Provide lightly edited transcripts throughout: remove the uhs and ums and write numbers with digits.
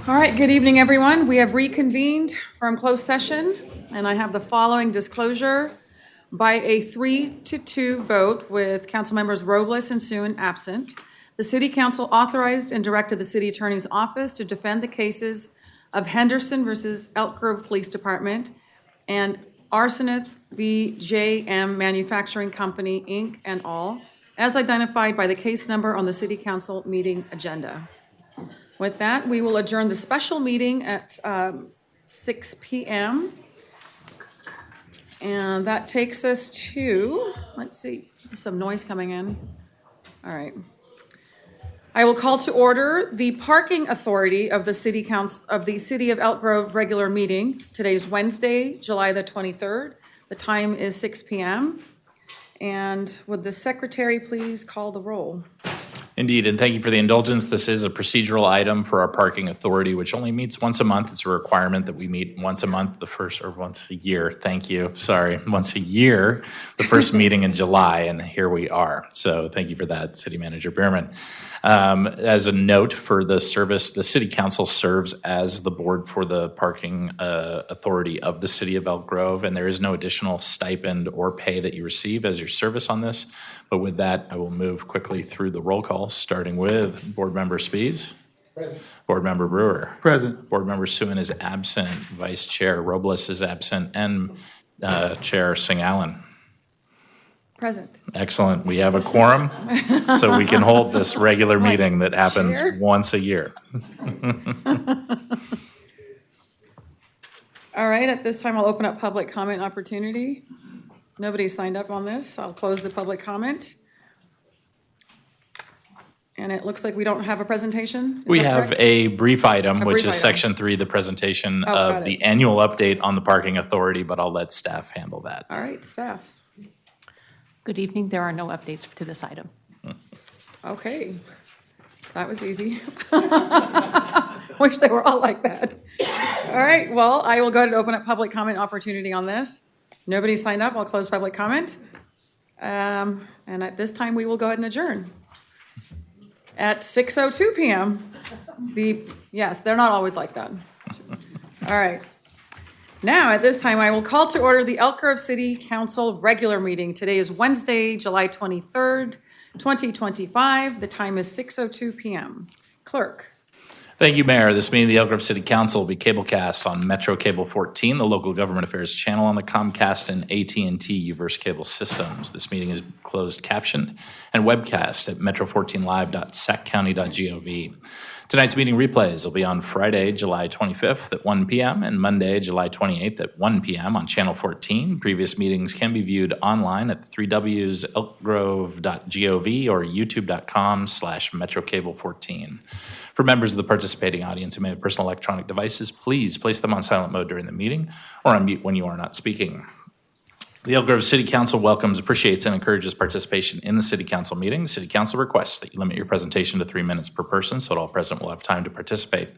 All right, good evening, everyone. We have reconvened from closed session, and I have the following disclosure. By a 3-2 vote with Councilmembers Robles and Suen absent, the City Council authorized and directed the City Attorney's Office to defend the cases of Henderson versus Elk Grove Police Department and Arsonith v. J.M. Manufacturing Company, Inc. and all, as identified by the case number on the City Council meeting agenda. With that, we will adjourn the special meeting at 6 p.m. And that takes us to, let's see, some noise coming in. All right. I will call to order the parking authority of the City Council of the City of Elk Grove regular meeting. Today is Wednesday, July the 23rd. The time is 6 p.m. And would the secretary please call the roll? Indeed, and thank you for the indulgence. This is a procedural item for our parking authority, which only meets once a month. It's a requirement that we meet once a month, once a year. Thank you. Sorry, once a year, the first meeting in July, and here we are. So thank you for that, City Manager Behrmann. As a note for the service, the City Council serves as the board for the parking authority of the City of Elk Grove, and there is no additional stipend or pay that you receive as your service on this. But with that, I will move quickly through the roll call, starting with Board Member Spies. Present. Board Member Brewer. Present. Board Member Suen is absent. Vice Chair Robles is absent, and Chair Singh-Allen. Present. Excellent. We have a quorum, so we can hold this regular meeting that happens once a year. All right, at this time, I'll open up public comment opportunity. Nobody signed up on this. I'll close the public comment. And it looks like we don't have a presentation. We have a brief item, which is section 3, the presentation of the annual update on the parking authority, but I'll let staff handle that. All right, staff. Good evening. There are no updates to this item. Okay, that was easy. Wish they were all like that. All right, well, I will go ahead and open up public comment opportunity on this. Nobody signed up. I'll close public comment. And at this time, we will go ahead and adjourn. At 6:02 p.m. Yes, they're not always like that. All right. Now, at this time, I will call to order the Elk Grove City Council regular meeting. Today is Wednesday, July 23rd, 2025. The time is 6:02 p.m. Clerk. Thank you, Mayor. This meeting of the Elk Grove City Council will be cablecast on Metro Cable 14, the local government affairs channel on the Comcast and AT&T Uverse cable systems. This meeting is closed captioned and webcast at metro14live.saccounty.gov. Tonight's meeting replays will be on Friday, July 25th at 1 p.m. and Monday, July 28th at 1 p.m. on Channel 14. Previous meetings can be viewed online at the 3Ws, elkgrove.gov or youtube.com/metrocable14. For members of the participating audience who may have personal electronic devices, please place them on silent mode during the meeting or on mute when you are not speaking. The Elk Grove City Council welcomes, appreciates, and encourages participation in the City Council meeting. The City Council requests that you limit your presentation to 3 minutes per person so that all present will have time to participate.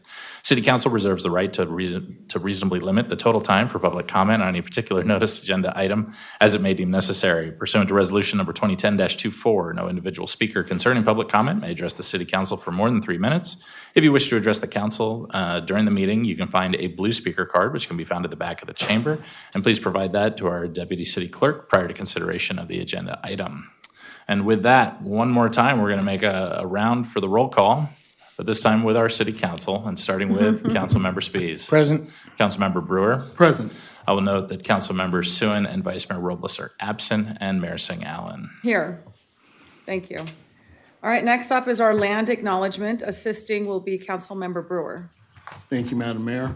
City Council reserves the right to reasonably limit the total time for public comment on any particular notice agenda item as it may deem necessary. Pursuant to Resolution Number 2010-24, no individual speaker concerning public comment may address the City Council for more than 3 minutes. If you wish to address the Council during the meeting, you can find a blue speaker card, which can be found at the back of the chamber, and please provide that to our Deputy City Clerk prior to consideration of the agenda item. And with that, one more time, we're going to make a round for the roll call, but this time with our City Council, and starting with Councilmember Spies. Present. Councilmember Brewer. Present. I will note that Councilmembers Suen and Vice Mayor Robles are absent, and Mayor Singh-Allen. Here. Thank you. All right, next up is our land acknowledgement. Assisting will be Councilmember Brewer. Thank you, Madam Mayor.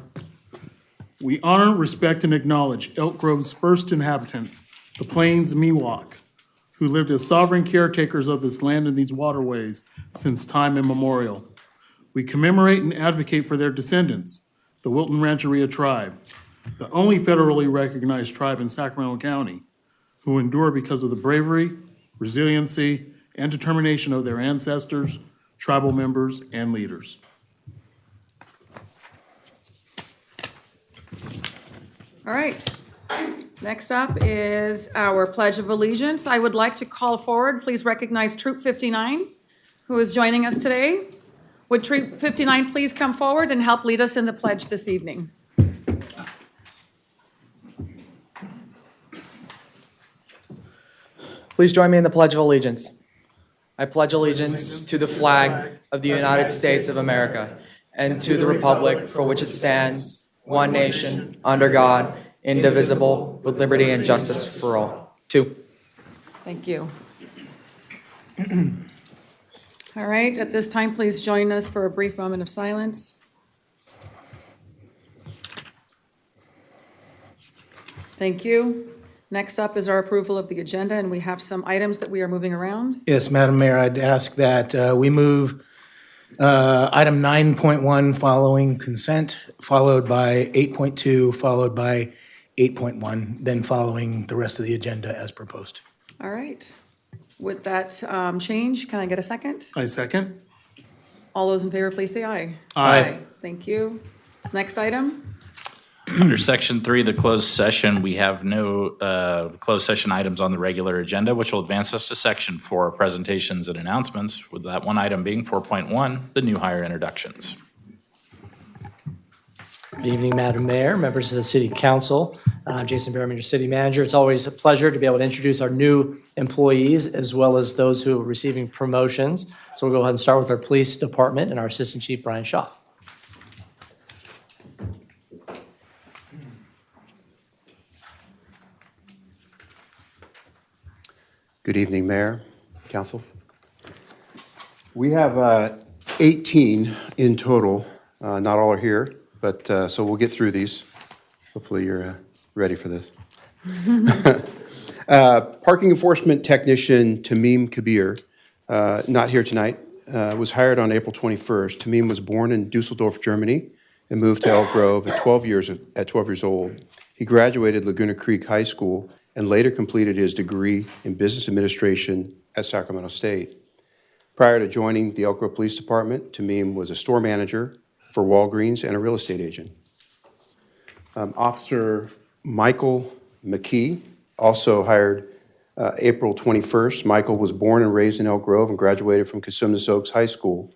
We honor, respect, and acknowledge Elk Grove's first inhabitants, the Plains Miwok, who lived as sovereign caretakers of this land and these waterways since time immemorial. We commemorate and advocate for their descendants, the Wilton Rancheria Tribe, the only federally recognized tribe in Sacramento County, who endure because of the bravery, resiliency, and determination of their ancestors, tribal members, and leaders. All right. Next up is our Pledge of Allegiance. I would like to call forward, please recognize Troop 59, who is joining us today. Would Troop 59 please come forward and help lead us in the pledge this evening? Please join me in the Pledge of Allegiance. I pledge allegiance to the flag of the United States of America and to the republic for which it stands, one nation, under God, indivisible, with liberty and justice for all. Two. Thank you. All right, at this time, please join us for a brief moment of silence. Thank you. Next up is our approval of the agenda, and we have some items that we are moving around. Yes, Madam Mayor, I'd ask that we move item 9.1 following consent, followed by 8.2, followed by 8.1, then following the rest of the agenda as proposed. All right. With that change, can I get a second? I second. All those in favor, please say aye. Aye. Thank you. Next item. Under Section 3, the closed session, we have no closed session items on the regular agenda, which will advance us to Section 4, presentations and announcements, with that one item being 4.1, the new hire introductions. Good evening, Madam Mayor, members of the City Council. I'm Jason Behrmann, your City Manager. It's always a pleasure to be able to introduce our new employees as well as those who are receiving promotions. So we'll go ahead and start with our Police Department and our Assistant Chief, Brian Shaw. Good evening, Mayor, Council. We have 18 in total. Not all are here, but so we'll get through these. Hopefully you're ready for this. Parking Enforcement Technician Tamim Kabir, not here tonight, was hired on April 21st. Tamim was born in Dusseldorf, Germany, and moved to Elk Grove at 12 years old. He graduated Laguna Creek High School and later completed his degree in business administration at Sacramento State. Prior to joining the Elk Grove Police Department, Tamim was a store manager for Walgreens and a real estate agent. Officer Michael McKee, also hired April 21st. Michael was born and raised in Elk Grove and graduated from Cosumnes Oaks High School.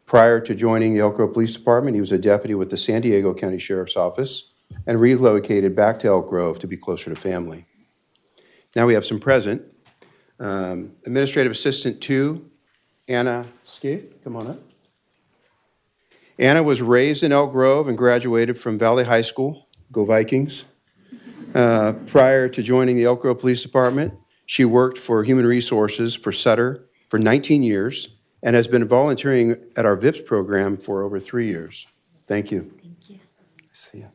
Prior to joining the Elk Grove Police Department, he was a deputy with the San Diego County Sheriff's Office and relocated back to Elk Grove to be closer to family. Now we have some present. Administrative Assistant 2, Anna Scaife, come on up. Anna was raised in Elk Grove and graduated from Valley High School, go Vikings. Prior to joining the Elk Grove Police Department, she worked for Human Resources for Sutter for 19 years and has been volunteering at our VIPS program for over 3 years. Thank you. Thank you. See ya.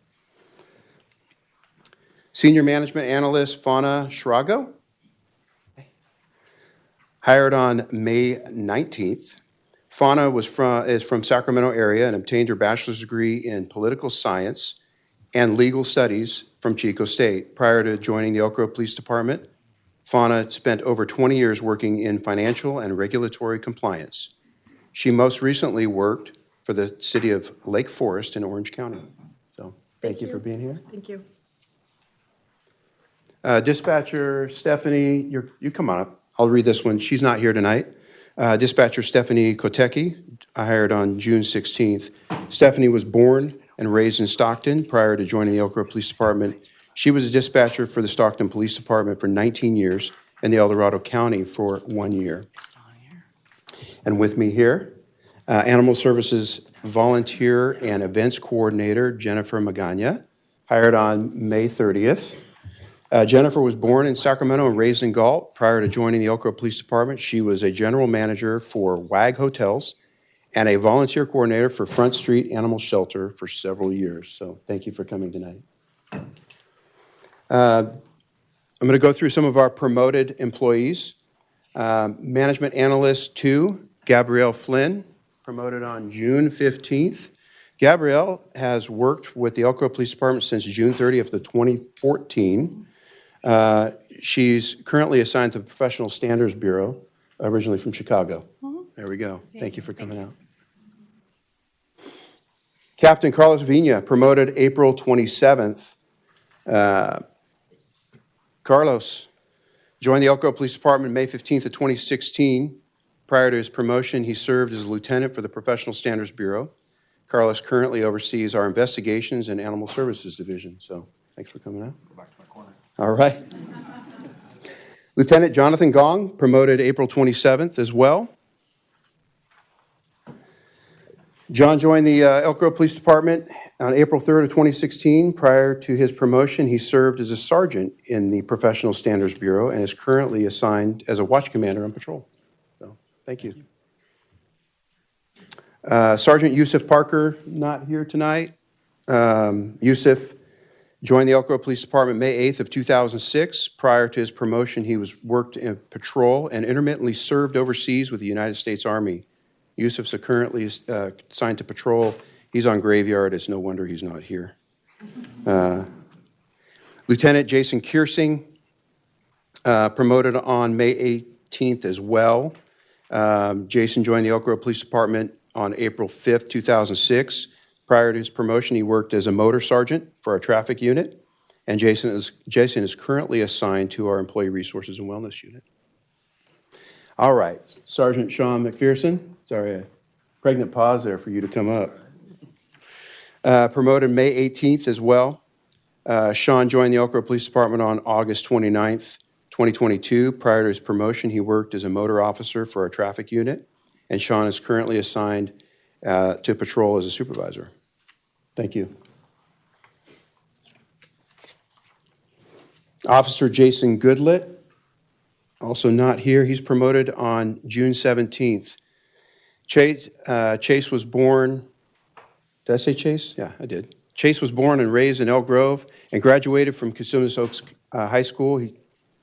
Senior Management Analyst Fauna Shrago, hired on May 19th. Fauna is from Sacramento area and obtained her bachelor's degree in political science and legal studies from Chico State. Prior to joining the Elk Grove Police Department, Fauna spent over 20 years working in financial and regulatory compliance. She most recently worked for the city of Lake Forest in Orange County. So thank you for being here. Thank you. Dispatcher Stephanie, you come on up. I'll read this one. She's not here tonight. Dispatcher Stephanie Kotecki, I hired on June 16th. Stephanie was born and raised in Stockton. Prior to joining the Elk Grove Police Department, she was a dispatcher for the Stockton Police Department for 19 years and the El Dorado County for 1 year. And with me here, Animal Services Volunteer and Events Coordinator Jennifer Magana, hired on May 30th. Jennifer was born in Sacramento and raised in Galt. Prior to joining the Elk Grove Police Department, she was a general manager for WAG Hotels and a volunteer coordinator for Front Street Animal Shelter for several years. So thank you for coming tonight. I'm going to go through some of our promoted employees. Management Analyst 2, Gabrielle Flynn, promoted on June 15th. Gabrielle has worked with the Elk Grove Police Department since June 30th of 2014. She's currently assigned to the Professional Standards Bureau, originally from Chicago. There we go. Thank you for coming out. Captain Carlos Vina, promoted April 27th. Carlos joined the Elk Grove Police Department May 15th of 2016. Prior to his promotion, he served as a lieutenant for the Professional Standards Bureau. Carlos currently oversees our investigations and animal services division. So thanks for coming out. Go back to my corner. All right. Lieutenant Jonathan Gong, promoted April 27th as well. John joined the Elk Grove Police Department on April 3rd of 2016. Prior to his promotion, he served as a sergeant in the Professional Standards Bureau and is currently assigned as a watch commander on patrol. So, thank you. Sergeant Yusuf Parker, not here tonight. Yusuf joined the Elk Grove Police Department May 8th of 2006. Prior to his promotion, he worked in patrol and intermittently served overseas with the United States Army. Yusuf's currently assigned to patrol. He's on graveyard. It's no wonder he's not here. Lieutenant Jason Kiersing, promoted on May 18th as well. Jason joined the Elk Grove Police Department on April 5th, 2006. Prior to his promotion, he worked as a motor sergeant for our traffic unit, and Jason is currently assigned to our Employee Resources and Wellness unit. All right, Sergeant Sean McPherson. Sorry, a pregnant pause there for you to come up. Promoted May 18th as well. Sean joined the Elk Grove Police Department on August 29th, 2022. Prior to his promotion, he worked as a motor officer for our traffic unit, and Sean is currently assigned to patrol as a supervisor. Thank you. Officer Jason Goodlett, also not here. He's promoted on June 17th. Chase was born, did I say Chase? Yeah, I did. Chase was born and raised in Elk Grove and graduated from Cosumnes Oaks High School.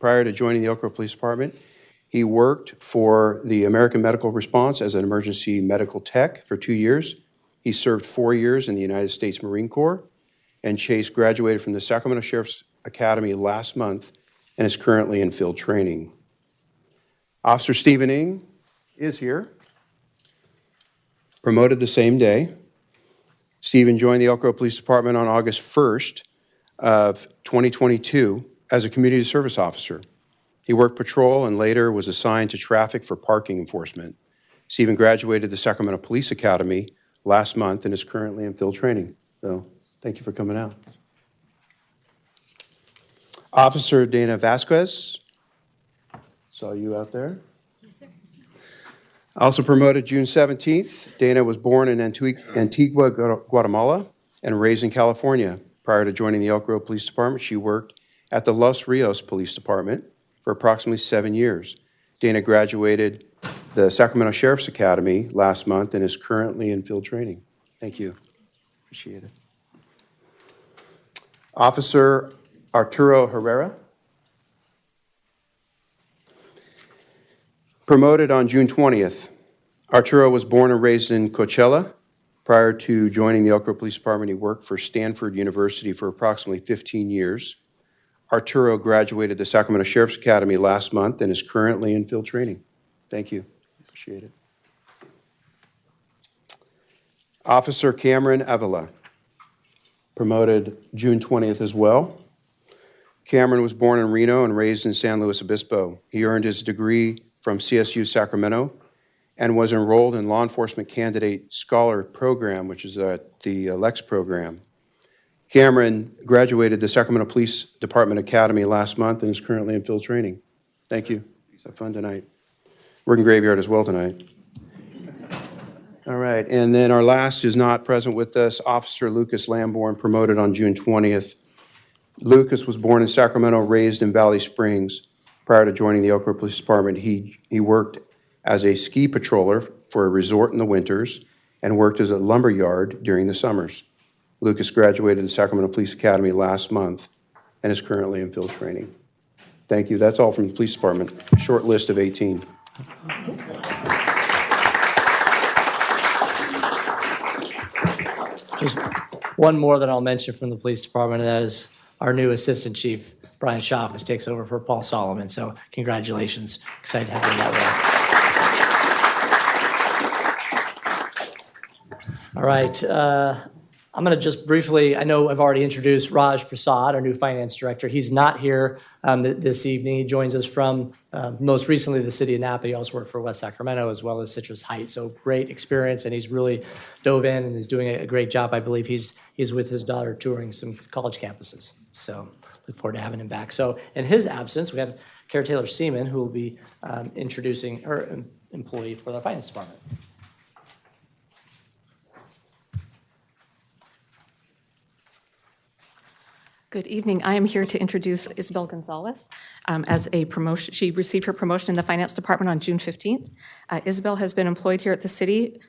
Prior to joining the Elk Grove Police Department, he worked for the American Medical Response as an emergency medical tech for 2 years. He served 4 years in the United States Marine Corps, and Chase graduated from the Sacramento Sheriff's Academy last month and is currently in field training. Officer Stephen Ng is here, promoted the same day. Stephen joined the Elk Grove Police Department on August 1st of 2022 as a community service officer. He worked patrol and later was assigned to traffic for parking enforcement. Stephen graduated the Sacramento Police Academy last month and is currently in field training. So thank you for coming out. Officer Dana Vasquez, saw you out there. Yes, sir. Also promoted June 17th. Dana was born in Antigua, Guatemala, and raised in California. Prior to joining the Elk Grove Police Department, she worked at the Los Rios Police Department for approximately 7 years. Dana graduated the Sacramento Sheriff's Academy last month and is currently in field training. Thank you. Appreciate it. Officer Arturo Herrera, promoted on June 20th. Arturo was born and raised in Coachella. Prior to joining the Elk Grove Police Department, he worked for Stanford University for approximately 15 years. Arturo graduated the Sacramento Sheriff's Academy last month and is currently in field training. Thank you. Appreciate it. Officer Cameron Avila, promoted June 20th as well. Cameron was born in Reno and raised in San Luis Obispo. He earned his degree from CSU Sacramento and was enrolled in Law Enforcement Candidate Scholar Program, which is the LEX program. Cameron graduated the Sacramento Police Department Academy last month and is currently in field training. Thank you. Have fun tonight. We're in graveyard as well tonight. All right, and then our last is not present with us, Officer Lucas Lamborn, promoted on June 20th. Lucas was born in Sacramento, raised in Valley Springs. Prior to joining the Elk Grove Police Department, he worked as a ski patroller for a resort in the winters and worked as a lumber yard during the summers. Lucas graduated the Sacramento Police Academy last month and is currently in field training. Thank you. That's all from the Police Department. Short list of 18. There's one more that I'll mention from the police department, and that is our new assistant chief, Brian Schaff, which takes over for Paul Solomon. So congratulations. Excited to have him that way. All right. I'm going to just briefly, I know I've already introduced Raj Prasad, our new finance director. He's not here this evening. He joins us from most recently the city of Napa. He also worked for West Sacramento as well as Citrus Heights. So great experience, and he's really dove in and is doing a great job. I believe he's with his daughter touring some college campuses. So look forward to having him back. So in his absence, we have Cara Taylor Seaman, who will be introducing her employee for the finance department. Good evening. I am here to introduce Isabel Gonzalez as a promotion. She received her promotion in the finance department on June 15th. Isabel has been employed here at the city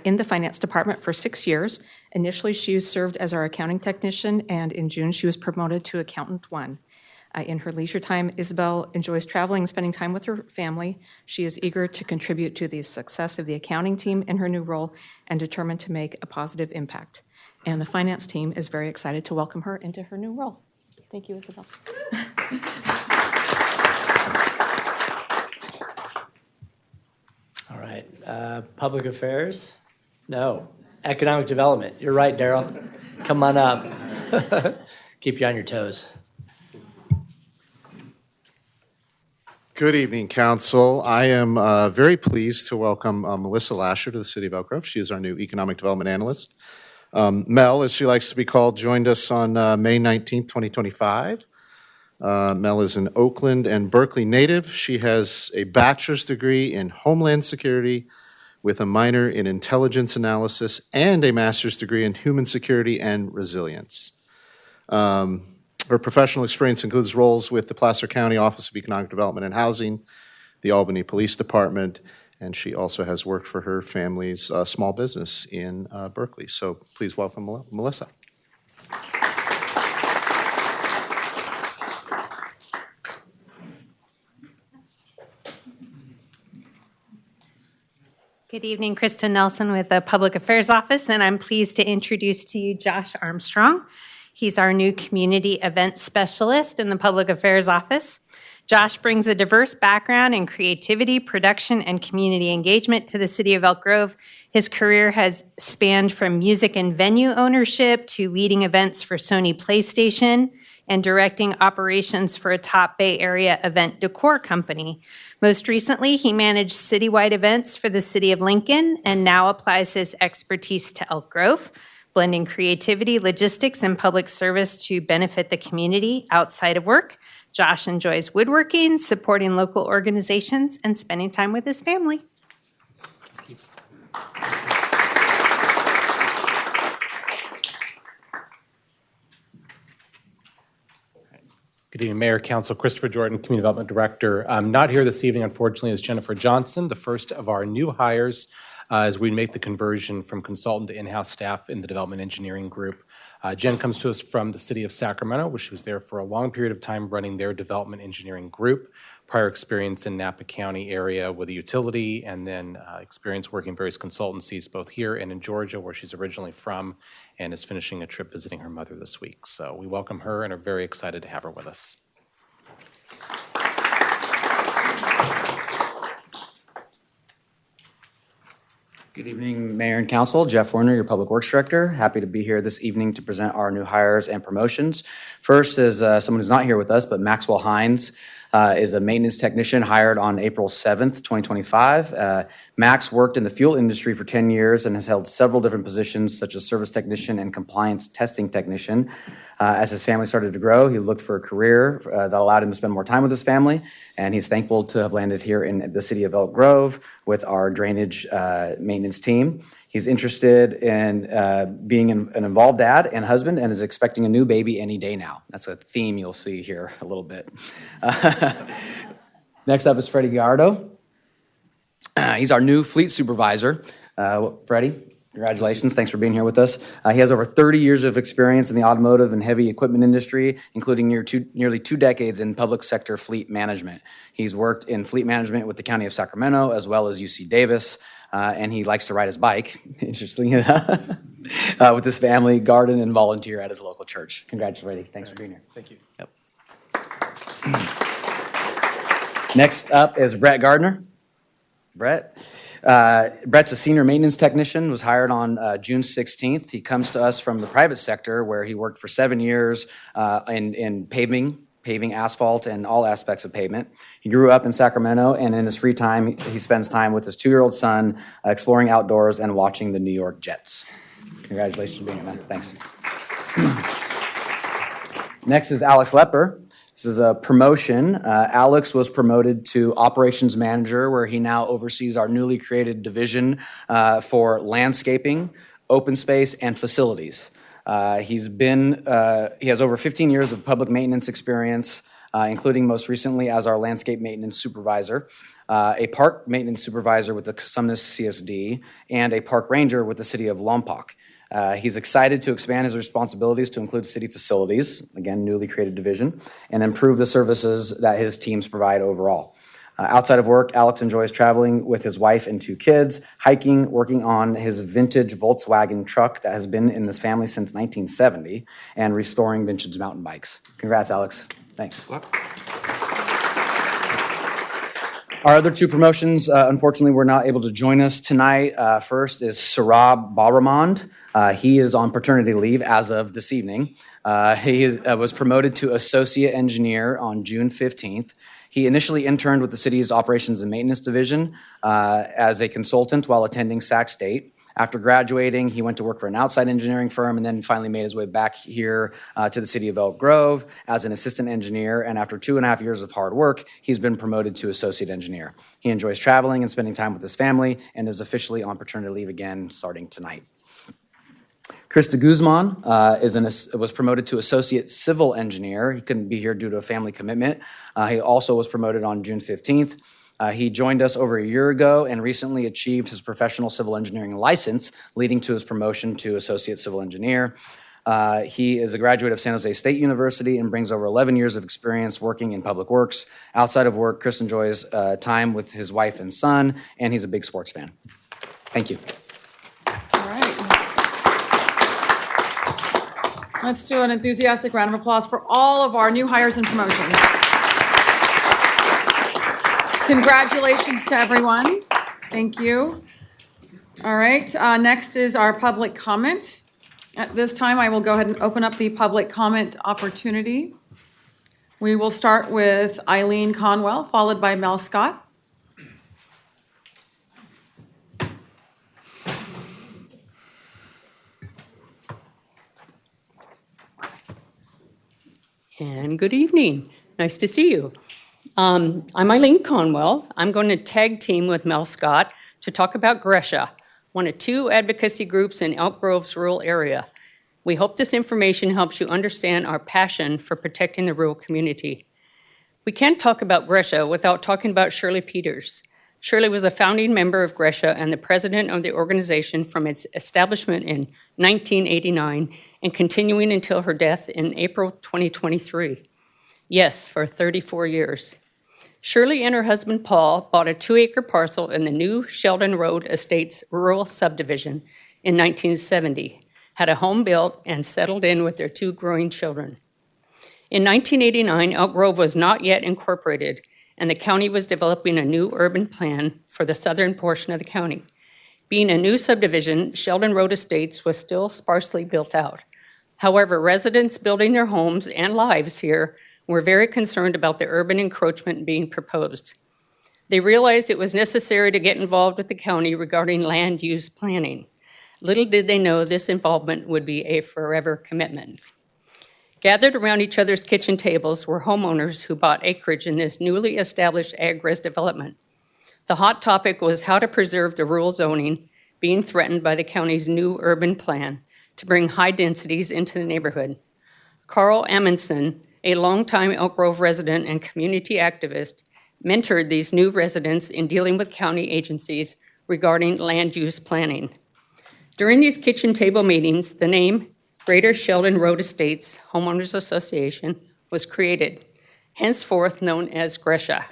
in the finance department for 6 years. Initially, she served as our accounting technician, and in June, she was promoted to accountant 1. In her leisure time, Isabel enjoys traveling and spending time with her family. She is eager to contribute to the success of the accounting team in her new role and determined to make a positive impact. And the finance team is very excited to welcome her into her new role. Thank you, Isabel. All right, public affairs? No. Economic development. You're right, Daryl. Come on up. Keep you on your toes. Good evening, Council. I am very pleased to welcome Melissa Lasher to the City of Elk Grove. She is our new Economic Development Analyst. Mel, as she likes to be called, joined us on May 19th, 2025. Mel is an Oakland and Berkeley native. She has a bachelor's degree in Homeland Security with a minor in Intelligence Analysis and a master's degree in Human Security and Resilience. Her professional experience includes roles with the Placer County Office of Economic Development and Housing, the Albany Police Department, and she also has worked for her family's small business in Berkeley. So please welcome Melissa. Good evening, Kristen Nelson with the Public Affairs Office, and I'm pleased to introduce to you Josh Armstrong. He's our new Community Events Specialist in the Public Affairs Office. Josh brings a diverse background in creativity, production, and community engagement to the city of Elk Grove. His career has spanned from music and venue ownership to leading events for Sony PlayStation and directing operations for a top Bay Area event decor company. Most recently, he managed citywide events for the city of Lincoln and now applies his expertise to Elk Grove, blending creativity, logistics, and public service to benefit the community outside of work. Josh enjoys woodworking, supporting local organizations, and spending time with his family. Good evening, Mayor, Council. Christopher Jordan, Community Development Director. I'm not here this evening, unfortunately, is Jennifer Johnson, the first of our new hires as we make the conversion from consultant to in-house staff in the Development Engineering Group. Jen comes to us from the city of Sacramento, where she was there for a long period of time running their development engineering group. Prior experience in Napa County area with a utility, and then experience working various consultancies both here and in Georgia, where she's originally from, and is finishing a trip visiting her mother this week. So we welcome her and are very excited to have her with us. Good evening, Mayor and Council. Jeff Warner, your Public Works Director. Happy to be here this evening to present our new hires and promotions. First is someone who's not here with us, but Maxwell Hines is a maintenance technician hired on April 7th, 2025. Max worked in the fuel industry for 10 years and has held several different positions, such as service technician and compliance testing technician. As his family started to grow, he looked for a career that allowed him to spend more time with his family, and he's thankful to have landed here in the city of Elk Grove with our drainage maintenance team. He's interested in being an involved dad and husband and is expecting a new baby any day now. That's a theme you'll see here a little bit. Next up is Freddie Gallardo. He's our new fleet supervisor. Freddie, congratulations. Thanks for being here with us. He has over 30 years of experience in the automotive and heavy equipment industry, including nearly 2 decades in public sector fleet management. He's worked in fleet management with the County of Sacramento as well as UC Davis. And he likes to ride his bike, interestingly enough, with his family, garden, and volunteer at his local church. Congrats, Freddie. Thanks for being here. Thank you. Yep. Next up is Brett Gardner. Brett Brett's a senior maintenance technician, was hired on June 16th. He comes to us from the private sector where he worked for 7 years in paving asphalt and all aspects of pavement. He grew up in Sacramento, and in his free time, he spends time with his 2-year-old son exploring outdoors and watching the New York Jets. Congratulations for being here, man. Thanks. Next is Alex Lepper. This is a promotion. Alex was promoted to operations manager, where he now oversees our newly created division for landscaping, open space, and facilities. He has over 15 years of public maintenance experience, including most recently as our landscape maintenance supervisor, a park maintenance supervisor with the Sumnes CSD, and a park ranger with the city of Lompoc. He's excited to expand his responsibilities to include city facilities, again, newly created division, and improve the services that his teams provide overall. Outside of work, Alex enjoys traveling with his wife and 2 kids, hiking, working on his vintage Volkswagen truck that has been in this family since 1970, and restoring vintage mountain bikes. Congrats, Alex. Thanks. Our other 2 promotions, unfortunately, were not able to join us tonight. First is Sarab Balramond. He is on paternity leave as of this evening. He was promoted to associate engineer on June 15th. He initially interned with the city's operations and maintenance division as a consultant while attending Sac State. After graduating, he went to work for an outside engineering firm and then finally made his way back here to the city of Elk Grove as an assistant engineer. And after 2.5 years of hard work, he's been promoted to associate engineer. He enjoys traveling and spending time with his family and is officially on paternity leave again starting tonight. Krista Guzman was promoted to associate civil engineer. He couldn't be here due to a family commitment. He also was promoted on June 15th. He joined us over a year ago and recently achieved his professional civil engineering license, leading to his promotion to associate civil engineer. He is a graduate of San Jose State University and brings over 11 years of experience working in public works. Outside of work, Chris enjoys time with his wife and son, and he's a big sports fan. Thank you. All right. Let's do an enthusiastic round of applause for all of our new hires and promotions. Congratulations to everyone. Thank you. All right, next is our public comment. At this time, I will go ahead and open up the public comment opportunity. We will start with Eileen Conwell, followed by Mel Scott. And good evening. Nice to see you. I'm Eileen Conwell. I'm going to tag team with Mel Scott to talk about Gresha, one of 2 advocacy groups in Elk Grove's rural area. We hope this information helps you understand our passion for protecting the rural community. We can't talk about Gresha without talking about Shirley Peters. Shirley was a founding member of Gresha and the president of the organization from its establishment in 1989 and continuing until her death in April 2023. Yes, for 34 years. Shirley and her husband Paul bought a 2-acre parcel in the new Sheldon Road Estates rural subdivision in 1970, had a home built, and settled in with their 2 growing children. In 1989, Elk Grove was not yet incorporated, and the county was developing a new urban plan for the southern portion of the county. Being a new subdivision, Sheldon Road Estates was still sparsely built out. However, residents building their homes and lives here were very concerned about the urban encroachment being proposed. They realized it was necessary to get involved with the county regarding land use planning. Little did they know this involvement would be a forever commitment. Gathered around each other's kitchen tables were homeowners who bought acreage in this newly established ag-res development. The hot topic was how to preserve the rural zoning being threatened by the county's new urban plan to bring high densities into the neighborhood. Carl Amundsen, a longtime Elk Grove resident and community activist, mentored these new residents in dealing with county agencies regarding land use planning. During these kitchen table meetings, the name Greater Sheldon Road Estates Homeowners Association was created, henceforth known as Gresha.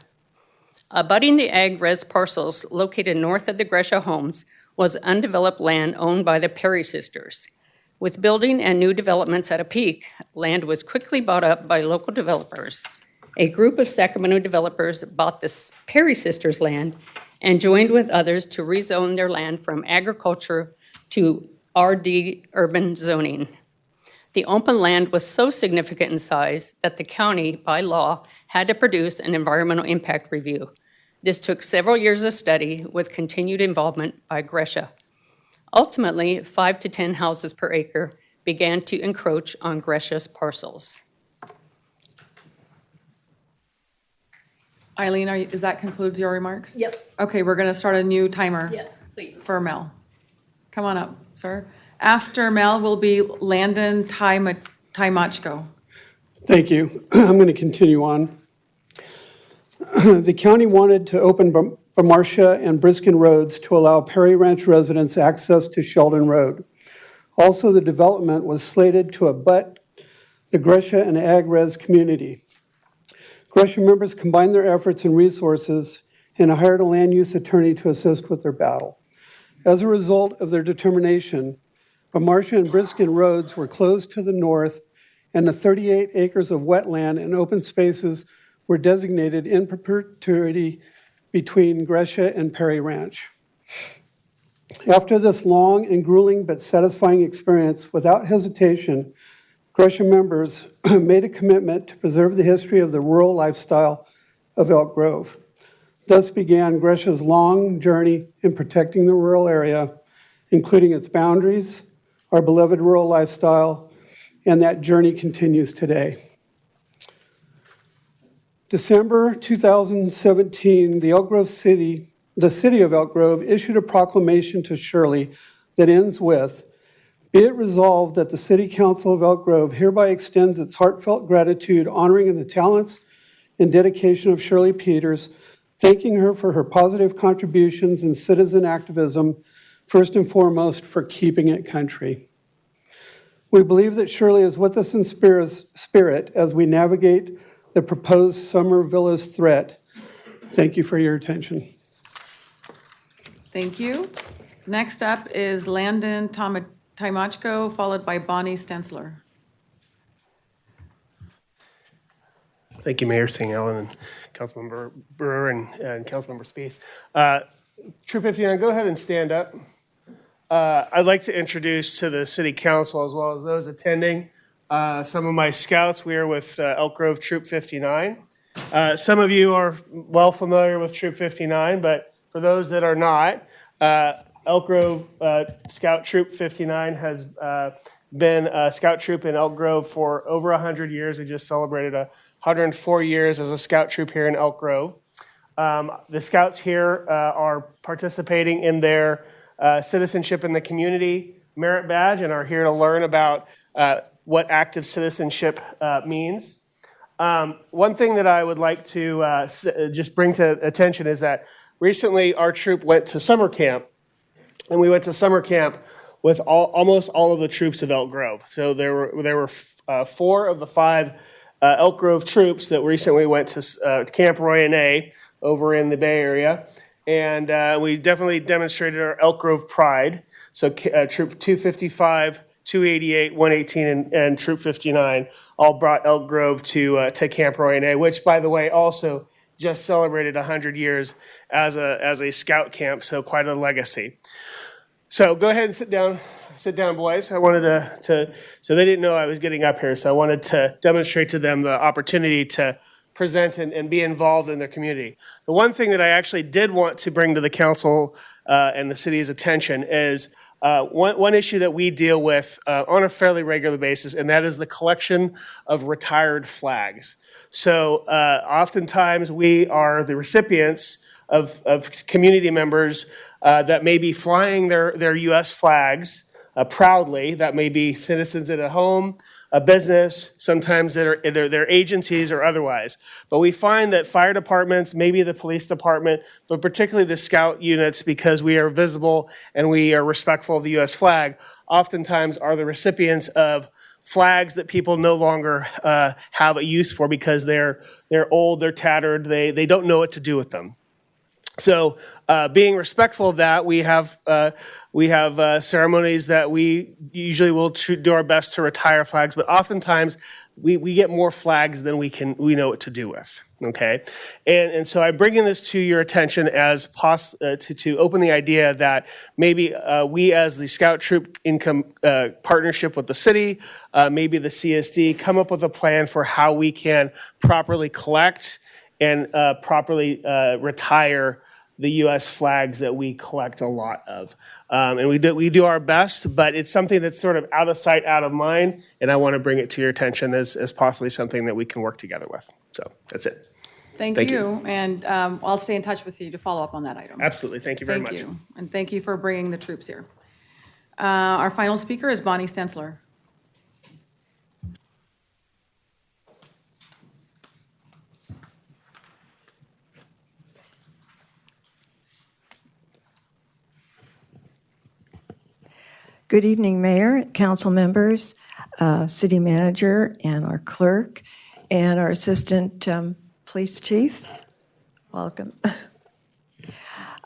Abutting the ag-res parcels located north of the Gresha homes was undeveloped land owned by the Perry sisters. With building and new developments at a peak, land was quickly bought up by local developers. A group of Sacramento developers bought the Perry sisters' land and joined with others to rezone their land from agriculture to RD urban zoning. The open land was so significant in size that the county, by law, had to produce an environmental impact review. This took several years of study with continued involvement by Gresha. Ultimately, 5 to 10 houses per acre began to encroach on Gresha's parcels. Eileen, does that conclude your remarks? Yes. Okay, we're going to start a new timer. Yes, please. For Mel. Come on up, sir. After Mel will be Landon Tymachko. Thank you. I'm going to continue on. The county wanted to open Marcia and Briskin roads to allow Perry Ranch residents access to Sheldon Road. Also, the development was slated to abut the Gresha and Ag-Res community. Gresha members combined their efforts and resources and hired a land use attorney to assist with their battle. As a result of their determination, Marcia and Briskin roads were closed to the north, and the 38 acres of wetland and open spaces were designated in perpetuity between Gresha and Perry Ranch. After this long and grueling but satisfying experience, without hesitation, Gresha members made a commitment to preserve the history of the rural lifestyle of Elk Grove. Thus began Gresha's long journey in protecting the rural area, including its boundaries, our beloved rural lifestyle, and that journey continues today. December 2017, the city of Elk Grove issued a proclamation to Shirley that ends with, "Be it resolved that the City Council of Elk Grove hereby extends its heartfelt gratitude honoring the talents and dedication of Shirley Peters, thanking her for her positive contributions in citizen activism, first and foremost for keeping it country." We believe that Shirley is with us in spirit as we navigate the proposed summer villas threat. Thank you for your attention. Thank you. Next up is Landon Tymachko, followed by Bonnie Stensler. Thank you, Mayor St. Allen and Councilmember Brewer and Councilmember Space. Troop 59, go ahead and stand up. I'd like to introduce to the City Council, as well as those attending, some of my scouts. We are with Elk Grove Troop 59. Some of you are well familiar with Troop 59, but for those that are not, Elk Grove Scout Troop 59 has been a scout troop in Elk Grove for over 100 years. We just celebrated 104 years as a scout troop here in Elk Grove. The scouts here are participating in their citizenship in the community merit badge and are here to learn about what active citizenship means. One thing that I would like to just bring to attention is that recently our troop went to summer camp, and we went to summer camp with almost all of the troops of Elk Grove. So there were 4 of the 5 Elk Grove troops that recently went to Camp Royane over in the Bay Area, and we definitely demonstrated our Elk Grove pride. So Troop 255, 288, 118, and Troop 59 all brought Elk Grove to Camp Royane, which, by the way, also just celebrated 100 years as a scout camp, so quite a legacy. So go ahead and sit down. Sit down, boys. I wanted to so they didn't know I was getting up here, so I wanted to demonstrate to them the opportunity to present and be involved in their community. The one thing that I actually did want to bring to the council and the city's attention is one issue that we deal with on a fairly regular basis, and that is the collection of retired flags. So oftentimes we are the recipients of community members that may be flying their U.S. flags proudly. That may be citizens at a home, a business, sometimes they're agencies or otherwise. But we find that fire departments, maybe the police department, but particularly the scout units, because we are visible and we are respectful of the U.S. flag, oftentimes are the recipients of flags that people no longer have a use for because they're old, they're tattered, they don't know what to do with them. So being respectful of that, we have ceremonies that we usually will do our best to retire flags, but oftentimes we get more flags than we know what to do with. Okay, and so I'm bringing this to your attention as to open the idea that maybe we as the Scout Troop Income Partnership with the city, maybe the CSD, come up with a plan for how we can properly collect and properly retire the U.S. flags that we collect a lot of. And we do our best, but it's something that's sort of out of sight, out of mind, and I want to bring it to your attention as possibly something that we can work together with. So that's it. Thank you. And I'll stay in touch with you to follow up on that item. Absolutely. Thank you very much. Thank you. And thank you for bringing the troops here. Our final speaker is Bonnie Stensler. Good evening, Mayor, council members, city manager, and our clerk, and our assistant police chief. Welcome.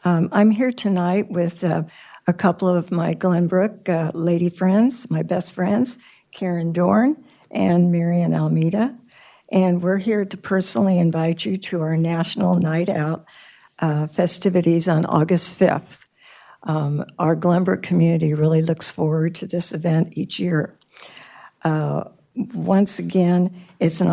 I'm here tonight with a couple of my Glenbrook lady friends, my best friends, Karen Dorn and Marian Almeida, and we're here to personally invite you to our National Night Out festivities on August 5th. Our Glenbrook community really looks forward to this event each year. Once again, it's an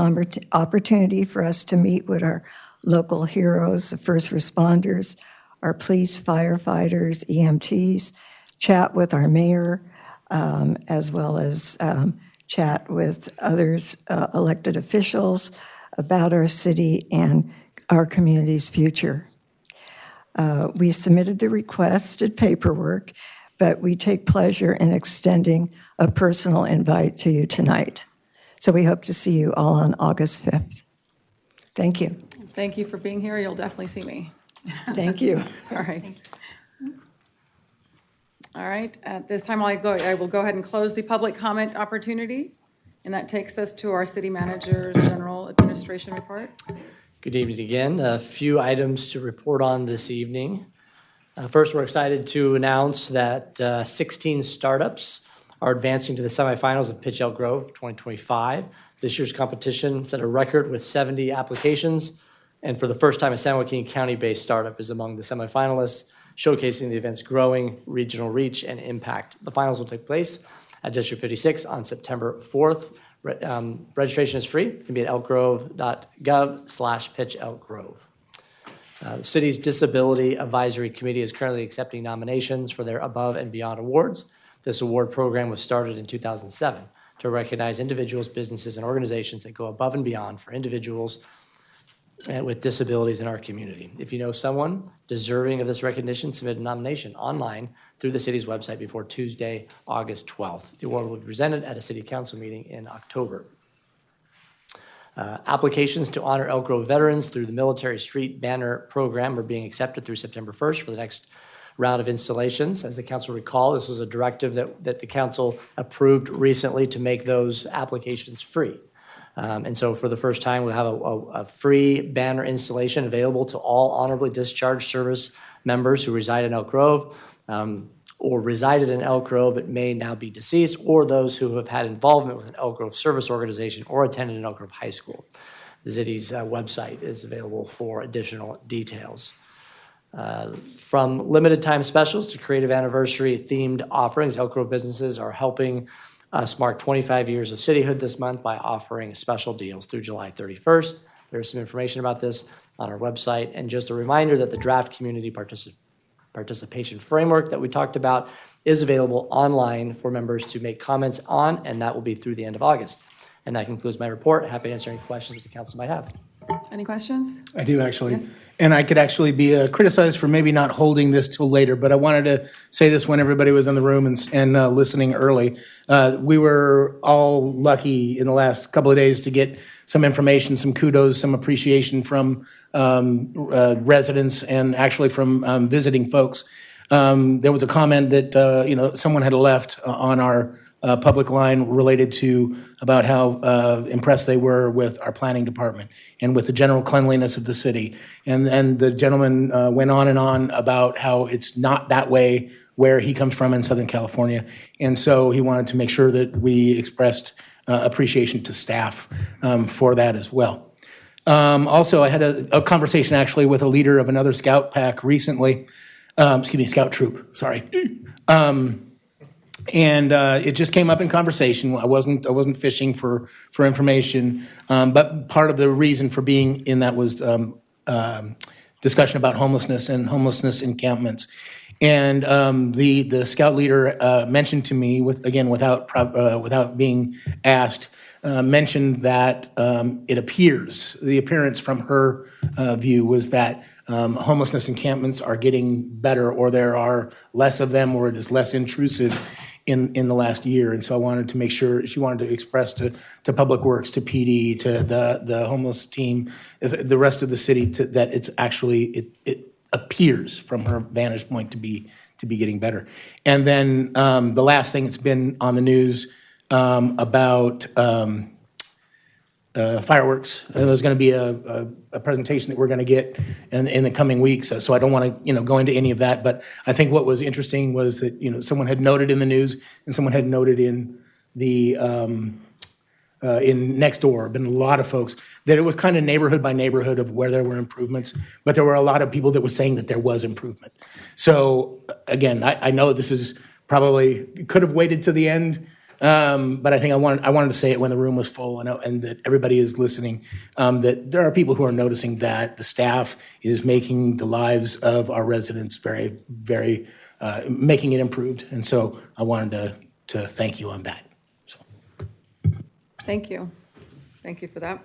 opportunity for us to meet with our local heroes, the first responders, our police, firefighters, EMTs, chat with our mayor, as well as chat with others, elected officials, about our city and our community's future. We submitted the requested paperwork, but we take pleasure in extending a personal invite to you tonight. So we hope to see you all on August 5th. Thank you. Thank you for being here. You'll definitely see me. Thank you. All right. All right. At this time, I will go ahead and close the public comment opportunity. And that takes us to our city manager's general administration report. Good evening again. A few items to report on this evening. First, we're excited to announce that 16 startups are advancing to the semifinals of Pitch Elk Grove 2025. This year's competition set a record with 70 applications, and for the first time, a San Joaquin County-based startup is among the semifinalists, showcasing the event's growing regional reach and impact. The finals will take place at District 56 on September 4th. Registration is free. It can be at elkgrove.gov/pitchelkgrove. The city's Disability Advisory Committee is currently accepting nominations for their Above and Beyond Awards. This award program was started in 2007 to recognize individuals, businesses, and organizations that go above and beyond for individuals with disabilities in our community. If you know someone deserving of this recognition, submit a nomination online through the city's website before Tuesday, August 12th. The award will be presented at a city council meeting in October. Applications to honor Elk Grove veterans through the Military Street Banner Program are being accepted through September 1st for the next round of installations. As the council recall, this was a directive that the council approved recently to make those applications free. And so for the first time, we'll have a free banner installation available to all honorably discharged service members who reside in Elk Grove or resided in Elk Grove but may now be deceased, or those who have had involvement with an Elk Grove service organization or attended an Elk Grove high school. The city's website is available for additional details. From limited time specials to creative anniversary themed offerings, Elk Grove businesses are helping us mark 25 years of cityhood this month by offering special deals through July 31st. There's some information about this on our website. And just a reminder that the draft community participation framework that we talked about is available online for members to make comments on, and that will be through the end of August. And that concludes my report. Happy to answer any questions that the council might have. Any questions? I do, actually. Yes. And I could actually be criticized for maybe not holding this till later, but I wanted to say this when everybody was in the room and listening early. We were all lucky in the last couple of days to get some information, some kudos, some appreciation from residents and actually from visiting folks. There was a comment that someone had left on our public line related to about how impressed they were with our planning department and with the general cleanliness of the city. And the gentleman went on and on about how it's not that way where he comes from in Southern California. And so he wanted to make sure that we expressed appreciation to staff for that as well. Also, I had a conversation actually with a leader of another scout pack recently, scout troop, sorry. And it just came up in conversation. I wasn't fishing for information, but part of the reason for being in that was discussion about homelessness and homelessness encampments. And the scout leader mentioned to me, without being asked, mentioned that it appears, the appearance from her view was that homelessness encampments are getting better, or there are less of them, or it is less intrusive in the last year. And so I wanted to make sure, she wanted to express to Public Works, to PD, to the homeless team, the rest of the city, that it's actually, it appears from her vantage point to be getting better. And then the last thing that's been on the news about fireworks. There's going to be a presentation that we're going to get in the coming weeks. So I don't want to go into any of that. But I think what was interesting was that someone had noted in the news and someone had noted in the in next door. Been a lot of folks that it was kind of neighborhood by neighborhood of where there were improvements, but there were a lot of people that were saying that there was improvement. So again, I know this is probably could have waited to the end. But I think I wanted to say it when the room was full and that everybody is listening, that there are people who are noticing that the staff is making the lives of our residents very, very, making it improved. And so I wanted to thank you on that. So. Thank you. Thank you for that.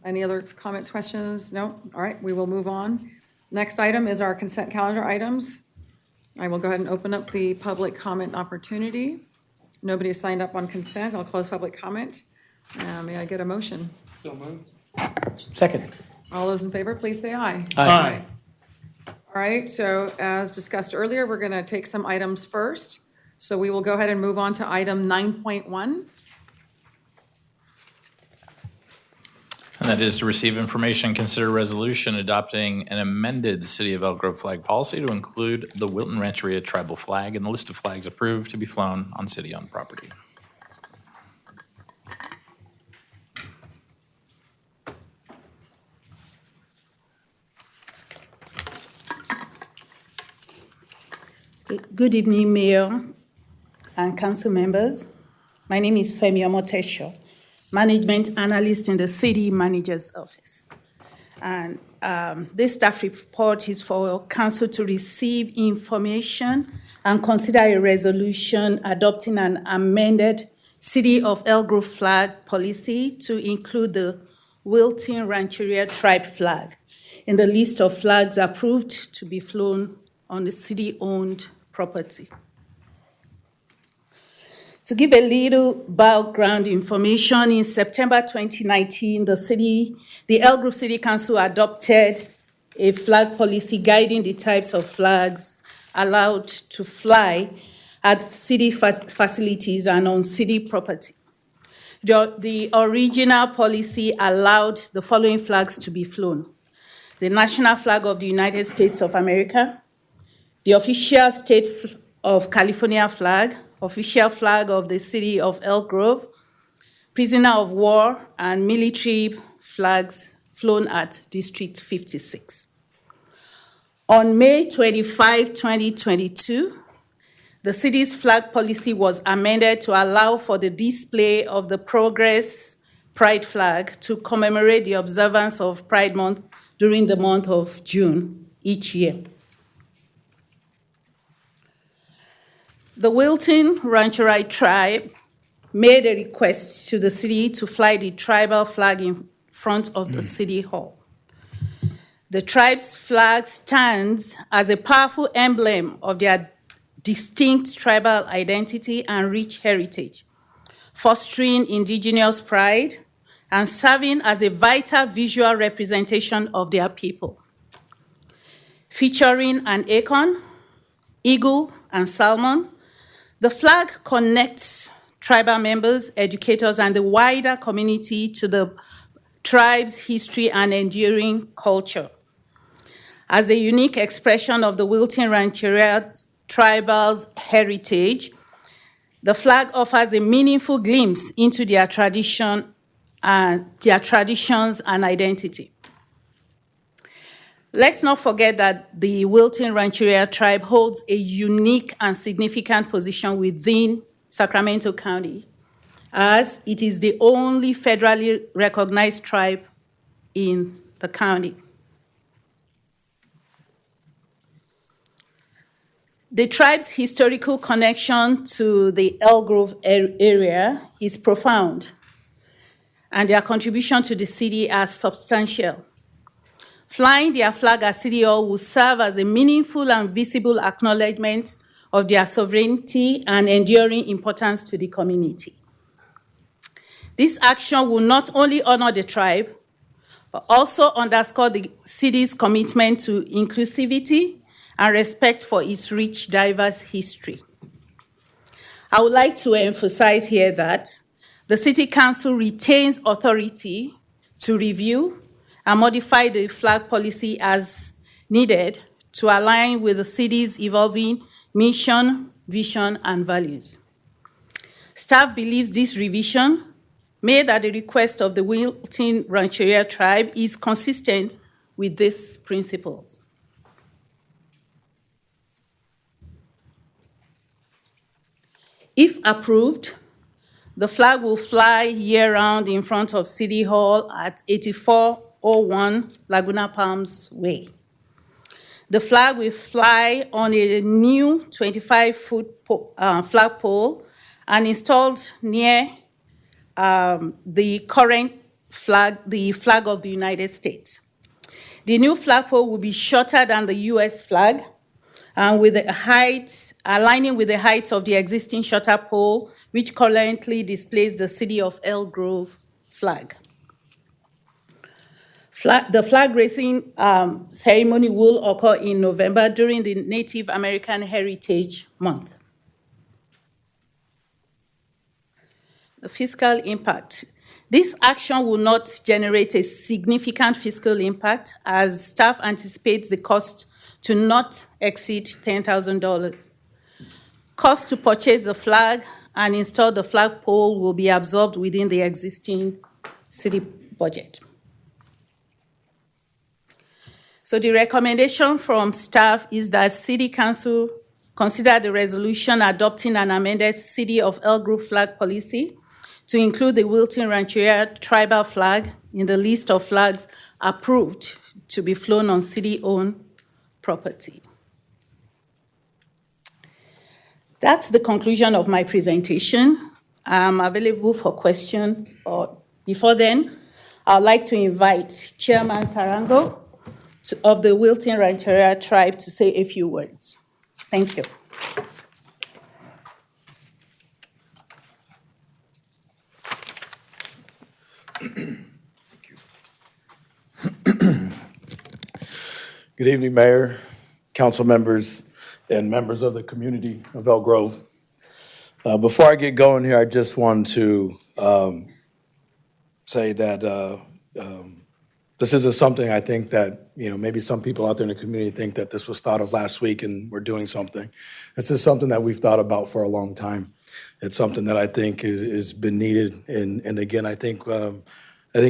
Any other comments, questions? No? All right, we will move on. Next item is our consent calendar items. I will go ahead and open up the public comment opportunity. Nobody has signed up on consent. I'll close public comment. May I get a motion? So moved. Second. All those in favor, please say aye. Aye. All right, so as discussed earlier, we're going to take some items first. So we will go ahead and move on to item 9.1. And that is to receive information and consider resolution adopting an amended City of Elk Grove flag policy to include the Wilton Rancheria Tribal Flag in the list of flags approved to be flown on city-owned property. Good evening, Mayor and council members. My name is Femi Omotesho, Management Analyst in the City Manager's Office. And this staff report is for council to receive information and consider a resolution adopting an amended City of Elk Grove flag policy to include the Wilton Rancheria Tribe Flag in the list of flags approved to be flown on the city-owned property. To give a little background information, in September 2019, the Elk Grove City Council adopted a flag policy guiding the types of flags allowed to fly at city facilities and on city property. The original policy allowed the following flags to be flown: the national flag of the United States of America, the official state of California flag, official flag of the City of Elk Grove, prisoner of war, and military flags flown at District 56. On May 25, 2022, the city's flag policy was amended to allow for the display of the Progress Pride flag to commemorate the observance of Pride Month during the month of June each year. The Wilton Rancheria Tribe made a request to the city to fly the tribal flag in front of the city hall. The tribe's flag stands as a powerful emblem of their distinct tribal identity and rich heritage, fostering indigenous pride and serving as a vital visual representation of their people. Featuring an acorn, eagle, and salmon, The flag connects tribal members, educators, and the wider community to the tribe's history and enduring culture. As a unique expression of the Wilton Rancheria tribal's heritage, the flag offers a meaningful glimpse into their traditions and identity. Let's not forget that the Wilton Rancheria tribe holds a unique and significant position within Sacramento County, as it is the only federally recognized tribe in the county. The tribe's historical connection to the Elk Grove area is profound, and their contribution to the city are substantial. Flying their flag at City Hall will serve as a meaningful and visible acknowledgement of their sovereignty and enduring importance to the community. This action will not only honor the tribe, but also underscore the city's commitment to inclusivity and respect for its rich, diverse history. I would like to emphasize here that the City Council retains authority to review and modify the flag policy as needed to align with the city's evolving mission, vision, and values. Staff believes this revision, made at the request of the Wilton Rancheria tribe, is consistent with these principles. If approved, the flag will fly year-round in front of City Hall at 8401 Laguna Palms Way. The flag will fly on a new 25-foot flagpole and installed near the current flag, the flag of the United States. The new flagpole will be shorter than the U.S. flag, and with the height, aligning with the height of the existing shorter pole, which currently displays the City of Elk Grove flag. The flag raising ceremony will occur in November during the Native American Heritage Month. The fiscal impact. This action will not generate a significant fiscal impact, as staff anticipates the cost to not exceed $10,000. Cost to purchase the flag and install the flagpole will be absorbed within the existing city budget. So the recommendation from staff is that City Council consider the resolution adopting an amended City of Elk Grove flag policy to include the Wilton Rancheria tribal flag in the list of flags approved to be flown on city-owned property. That's the conclusion of my presentation. I'm available for questions. Before then, I'd like to invite Chairman Tarango of the Wilton Rancheria tribe to say a few words. Thank you. Good evening, Mayor, council members, and members of the community of Elk Grove. Before I get going here, I just want to say that this isn't something I think that, maybe some people out there in the community think that this was thought of last week and we're doing something. This is something that we've thought about for a long time. It's something that I think has been needed. And again, I think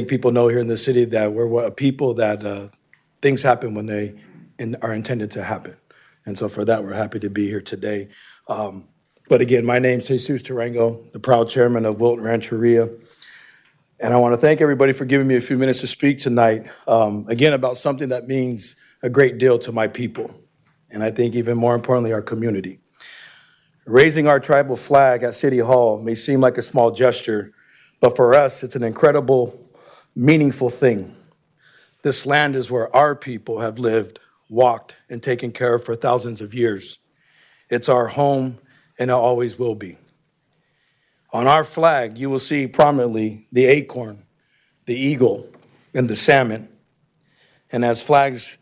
people know here in the city that we're a people that things happen when they are intended to happen. And so for that, we're happy to be here today. But again, my name's Jesus Tarango, the proud chairman of Wilton Rancheria. And I want to thank everybody for giving me a few minutes to speak tonight, again, about something that means a great deal to my people. And I think even more importantly, our community. Raising our tribal flag at City Hall may seem like a small gesture, but for us, it's an incredible, meaningful thing. This land is where our people have lived, walked, and taken care of for thousands of years. It's our home, and it always will be. On our flag, you will see prominently the acorn, the eagle, and the salmon. And as flags,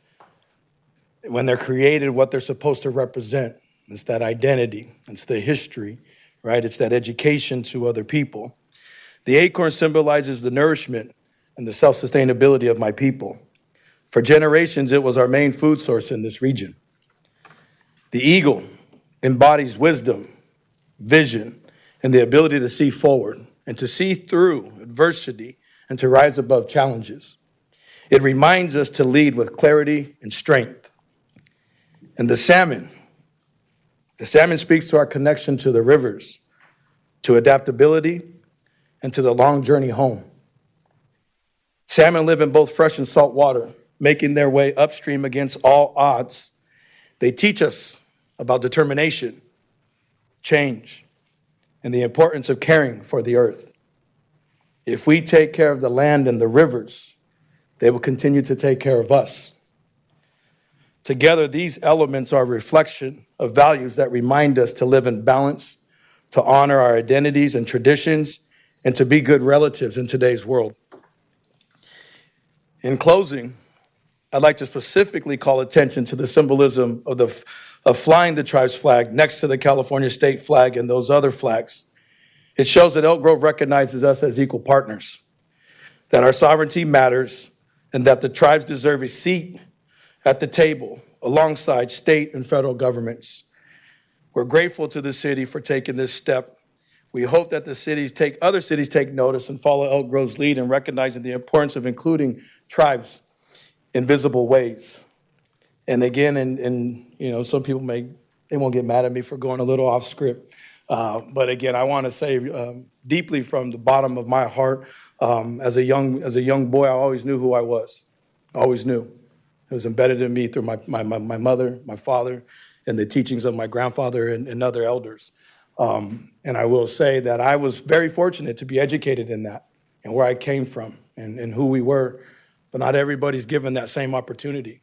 when they're created, what they're supposed to represent, It's that identity. It's the history, right? It's that education to other people. The acorn symbolizes the nourishment and the self-sustainability of my people. For generations, it was our main food source in this region. The eagle embodies wisdom, vision, and the ability to see forward and to see through adversity and to rise above challenges. It reminds us to lead with clarity and strength. And the salmon speaks to our connection to the rivers, to adaptability, and to the long journey home. Salmon live in both fresh and salt water, making their way upstream against all odds. They teach us about determination, change, and the importance of caring for the earth. If we take care of the land and the rivers, they will continue to take care of us. Together, these elements are a reflection of values that remind us to live in balance, to honor our identities and traditions, and to be good relatives in today's world. In closing, I'd like to specifically call attention to the symbolism of flying the tribe's flag next to the California state flag and those other flags. It shows that Elk Grove recognizes us as equal partners, that our sovereignty matters, and that the tribes deserve a seat at the table alongside state and federal governments. We're grateful to the city for taking this step. We hope that other cities take notice and follow Elk Grove's lead in recognizing the importance of including tribes in visible ways. And again, some people they won't get mad at me for going a little off script. But again, I want to say deeply from the bottom of my heart, as a young boy, I always knew who I was. I always knew. It was embedded in me through my mother, my father, and the teachings of my grandfather and other elders. And I will say that I was very fortunate to be educated in that and where I came from and who we were, but not everybody's given that same opportunity.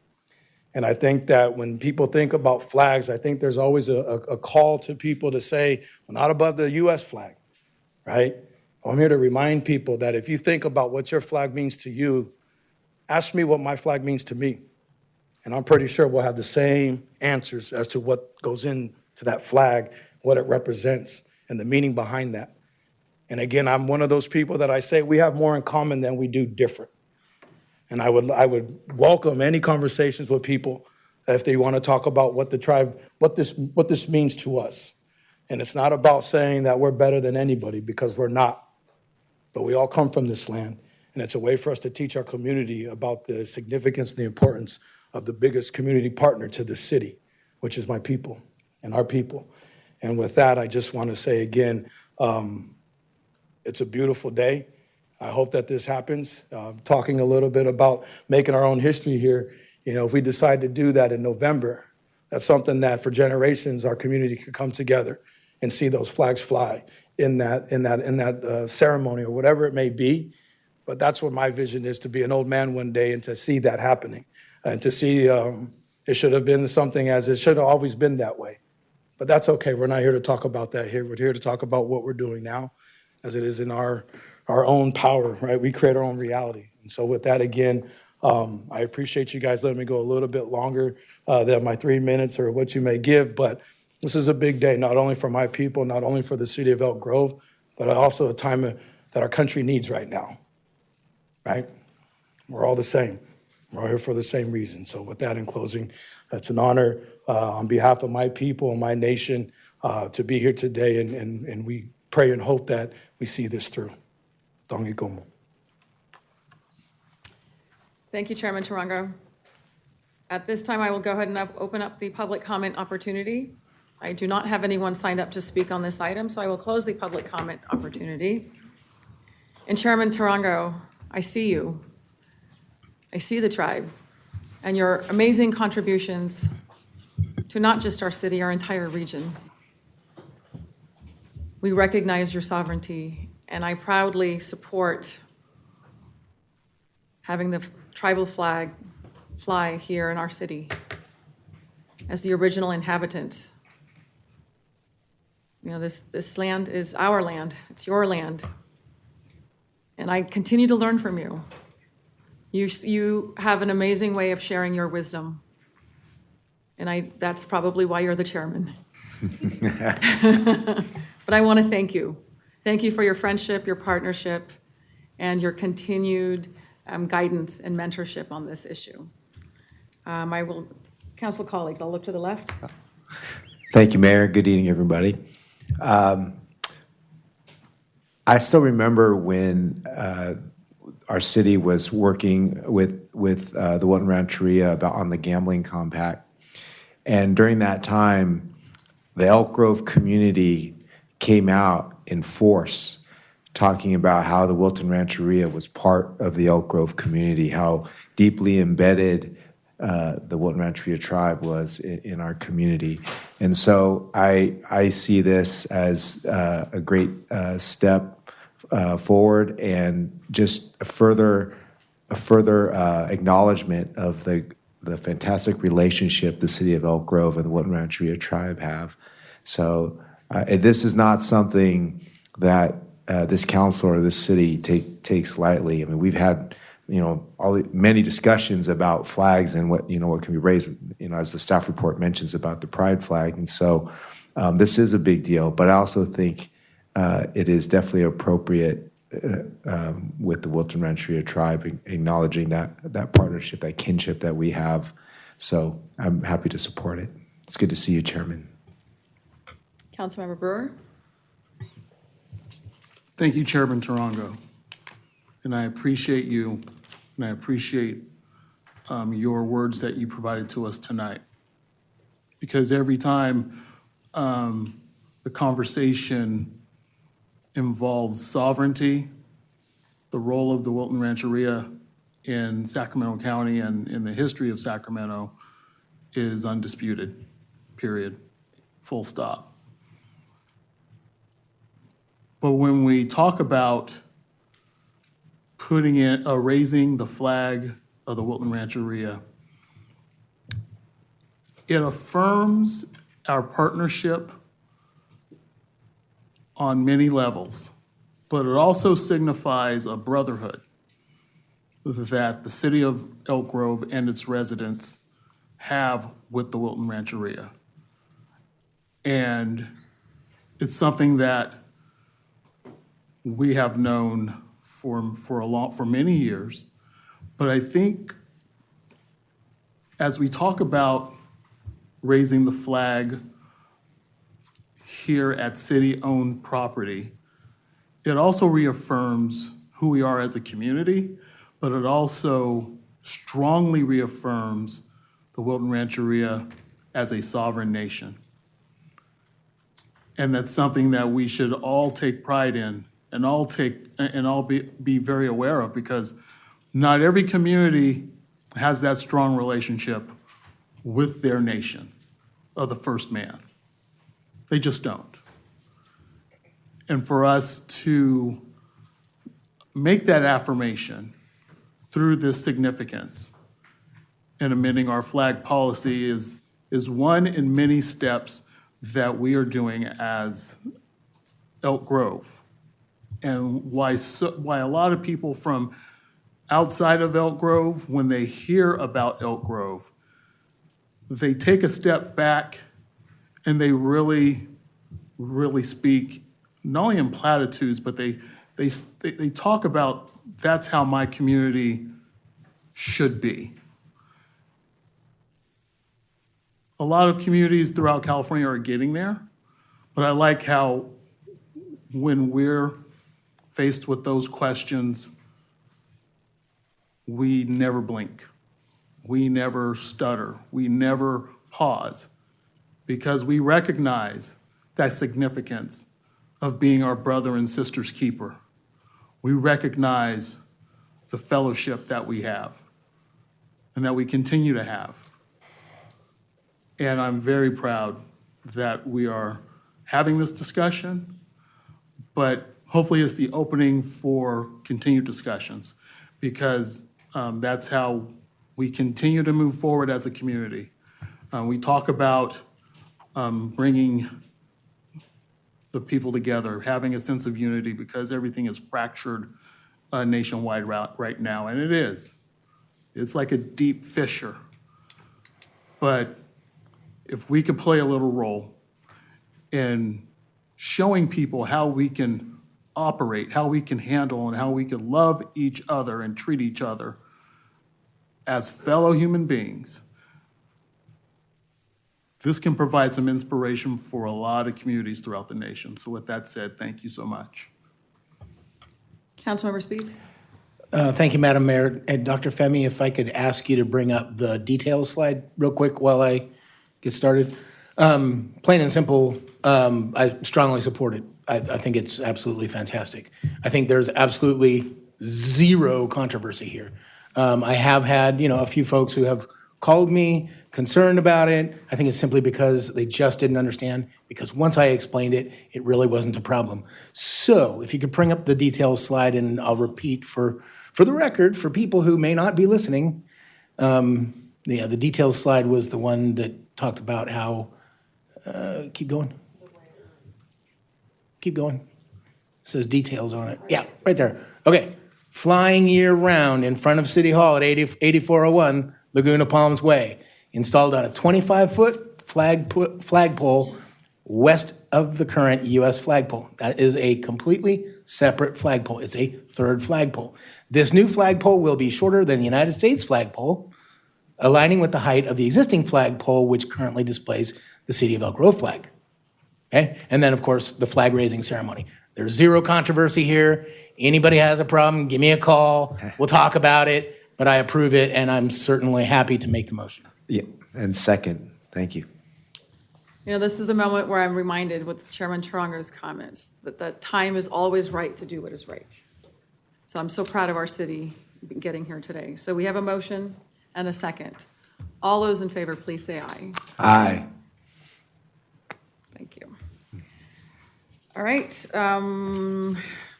And I think that when people think about flags, I think there's always a call to people to say, well, not above the U.S. flag, right? I'm here to remind people that if you think about what your flag means to you, ask me what my flag means to me. And I'm pretty sure we'll have the same answers as to what goes into that flag, what it represents, and the meaning behind that. And again, I'm one of those people that I say we have more in common than we do different. And I would welcome any conversations with people if they want to talk about what this means to us. And it's not about saying that we're better than anybody, because we're not. But we all come from this land, and it's a way for us to teach our community about the significance and the importance of the biggest community partner to the city, which is my people and our people. And with that, I just want to say again, it's a beautiful day. I hope that this happens. Talking a little bit about making our own history here, if we decide to do that in November, that's something that for generations our community could come together and see those flags fly in that ceremony or whatever it may be. But that's what my vision is, to be an old man one day and to see that happening, and to see it should have been something as it should have always been that way. But that's okay. We're not here to talk about that here. We're here to talk about what we're doing now, as it is in our own power, right? We create our own reality. And so with that, again, I appreciate you guys letting me go a little bit longer than my 3 minutes or what you may give, but this is a big day, not only for my people, not only for the city of Elk Grove, but also a time that our country needs right now, right? We're all the same. We're all here for the same reason. So with that, in closing, it's an honor on behalf of my people and my nation to be here today, and we pray and hope that we see this through. Dongi Gomo. Thank you, Chairman Tarango. At this time, I will go ahead and open up the public comment opportunity. I do not have anyone signed up to speak on this item, so I will close the public comment opportunity. And Chairman Tarango, I see you. I see the tribe and your amazing contributions to not just our city, our entire region. We recognize your sovereignty, and I proudly support having the tribal flag fly here in our city as the original inhabitants. This land is our land. It's your land. And I continue to learn from you. You have an amazing way of sharing your wisdom. And that's probably why you're the chairman. But I want to thank you. Thank you for your friendship, your partnership, and your continued guidance and mentorship on this issue. I will, council colleagues, I'll look to the left. Thank you, Mayor. Good evening, everybody. I still remember when our city was working with the Wilton Rancheria on the gambling compact. And during that time, the Elk Grove community came out in force talking about how the Wilton Rancheria was part of the Elk Grove community, how deeply embedded the Wilton Rancheria tribe was in our community. And so I see this as a great step forward and just a further acknowledgement of the fantastic relationship the city of Elk Grove and the Wilton Rancheria tribe have. So this is not something that this council or this city takes lightly. I mean, we've had many discussions about flags and what can be raised, as the staff report mentions about the pride flag. And so this is a big deal, but I also think it is definitely appropriate with the Wilton Rancheria tribe acknowledging that partnership, that kinship that we have. So I'm happy to support it. It's good to see you, Chairman. Councilmember Brewer. Thank you, Chairman Tarango. And I appreciate you, and I appreciate your words that you provided to us tonight. Because every time the conversation involves sovereignty, the role of the Wilton Rancheria in Sacramento County and in the history of Sacramento is undisputed, period, full stop. But when we talk about raising the flag of the Wilton Rancheria, it affirms our partnership on many levels, but it also signifies a brotherhood that the city of Elk Grove and its residents have with the Wilton Rancheria. And it's something that we have known for many years. But I think as we talk about raising the flag here at city-owned property, it also reaffirms who we are as a community, but it also strongly reaffirms the Wilton Rancheria as a sovereign nation. And that's something that we should all take pride in and all be very aware of, because not every community has that strong relationship with their nation of the first man. They just don't. And for us to make that affirmation through this significance in amending our flag policy is one in many steps that we are doing as Elk Grove. And why a lot of people from outside of Elk Grove, when they hear about Elk Grove, they take a step back and they really, really speak not only in platitudes, but they talk about that's how my community should be. A lot of communities throughout California are getting there, but I like how when we're faced with those questions, we never blink. We never stutter. We never pause, because we recognize that significance of being our brother and sister's keeper. We recognize the fellowship that we have and that we continue to have. And I'm very proud that we are having this discussion, but hopefully it's the opening for continued discussions, because that's how we continue to move forward as a community. We talk about bringing the people together, having a sense of unity, because everything is fractured nationwide right now, and it is. It's like a deep fissure. But if we could play a little role and showing people how we can operate, how we can handle, and how we can love each other and treat each other as fellow human beings. This can provide some inspiration for a lot of communities throughout the nation. So with that said, thank you so much. Councilmember Spees? Thank you, Madam Mayor. And Dr. Femi, if I could ask you to bring up the details slide real quick while I get started. Plain and simple, I strongly support it. I think it's absolutely fantastic. I think there's absolutely zero controversy here. I have had, a few folks who have called me concerned about it. I think it's simply because they just didn't understand, because once I explained it, it really wasn't a problem. So if you could bring up the details slide, and I'll repeat for the record, for people who may not be listening, the details slide was the one that talked about how, keep going. Keep going. It says details on it. Yeah, right there. Okay. Flying year-round in front of City Hall at 8401 Laguna Palms Way, installed on a 25-foot flagpole west of the current U.S. flagpole. That is a completely separate flagpole. It's a third flagpole. This new flagpole will be shorter than the United States flagpole, aligning with the height of the existing flagpole, which currently displays the City of Elk Grove flag. Okay? And then, of course, the flag raising ceremony. There's zero controversy here. Anybody has a problem, give me a call. We'll talk about it, but I approve it, and I'm certainly happy to make the motion. Yeah, and second, thank you. This is the moment where I'm reminded with Chairman Tarango's comments that the time is always right to do what is right. So I'm so proud of our city getting here today. So we have a motion and a second. All those in favor, please say aye. Aye. Thank you. All right.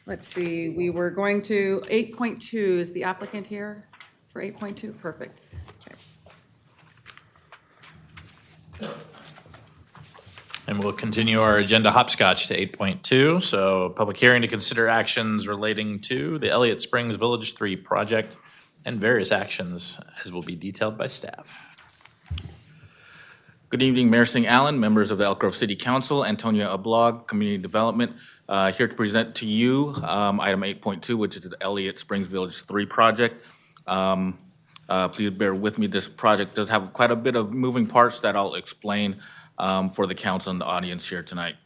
Let's see. We were going to 8.2. Is the applicant here for 8.2? Perfect. Okay. And we'll continue our agenda hopscotch to 8.2. So public hearing to consider actions relating to the Elliott Springs Village 3 project and various actions as will be detailed by staff. Good evening, Mayor Singh Allen, members of the Elk Grove City Council, Antonia Ablog, Community Development, here to present to you item 8.2, which is the Elliott Springs Village 3 project. Please bear with me. This project does have quite a bit of moving parts that I'll explain for the council and the audience here tonight.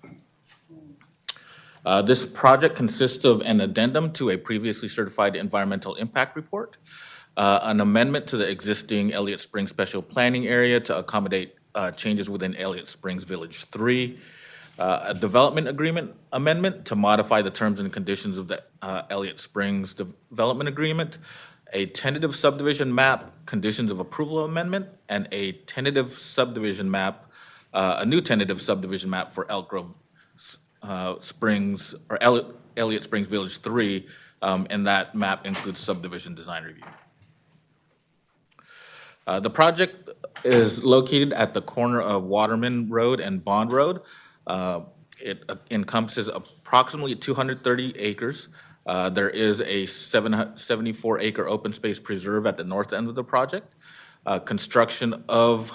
This project consists of an addendum to a previously certified environmental impact report, an amendment to the existing Elliott Springs Special Planning Area to accommodate changes within Elliott Springs Village 3, a development agreement amendment to modify the terms and conditions of the Elliott Springs Development Agreement, a tentative subdivision map, conditions of approval amendment, and a tentative subdivision map, a new tentative subdivision map for Elk Grove Springs, or Elliott Springs Village 3, and that map includes subdivision design review. The project is located at the corner of Waterman Road and Bond Road. It encompasses approximately 230 acres. There is a 74-acre open space preserve at the north end of the project. Construction of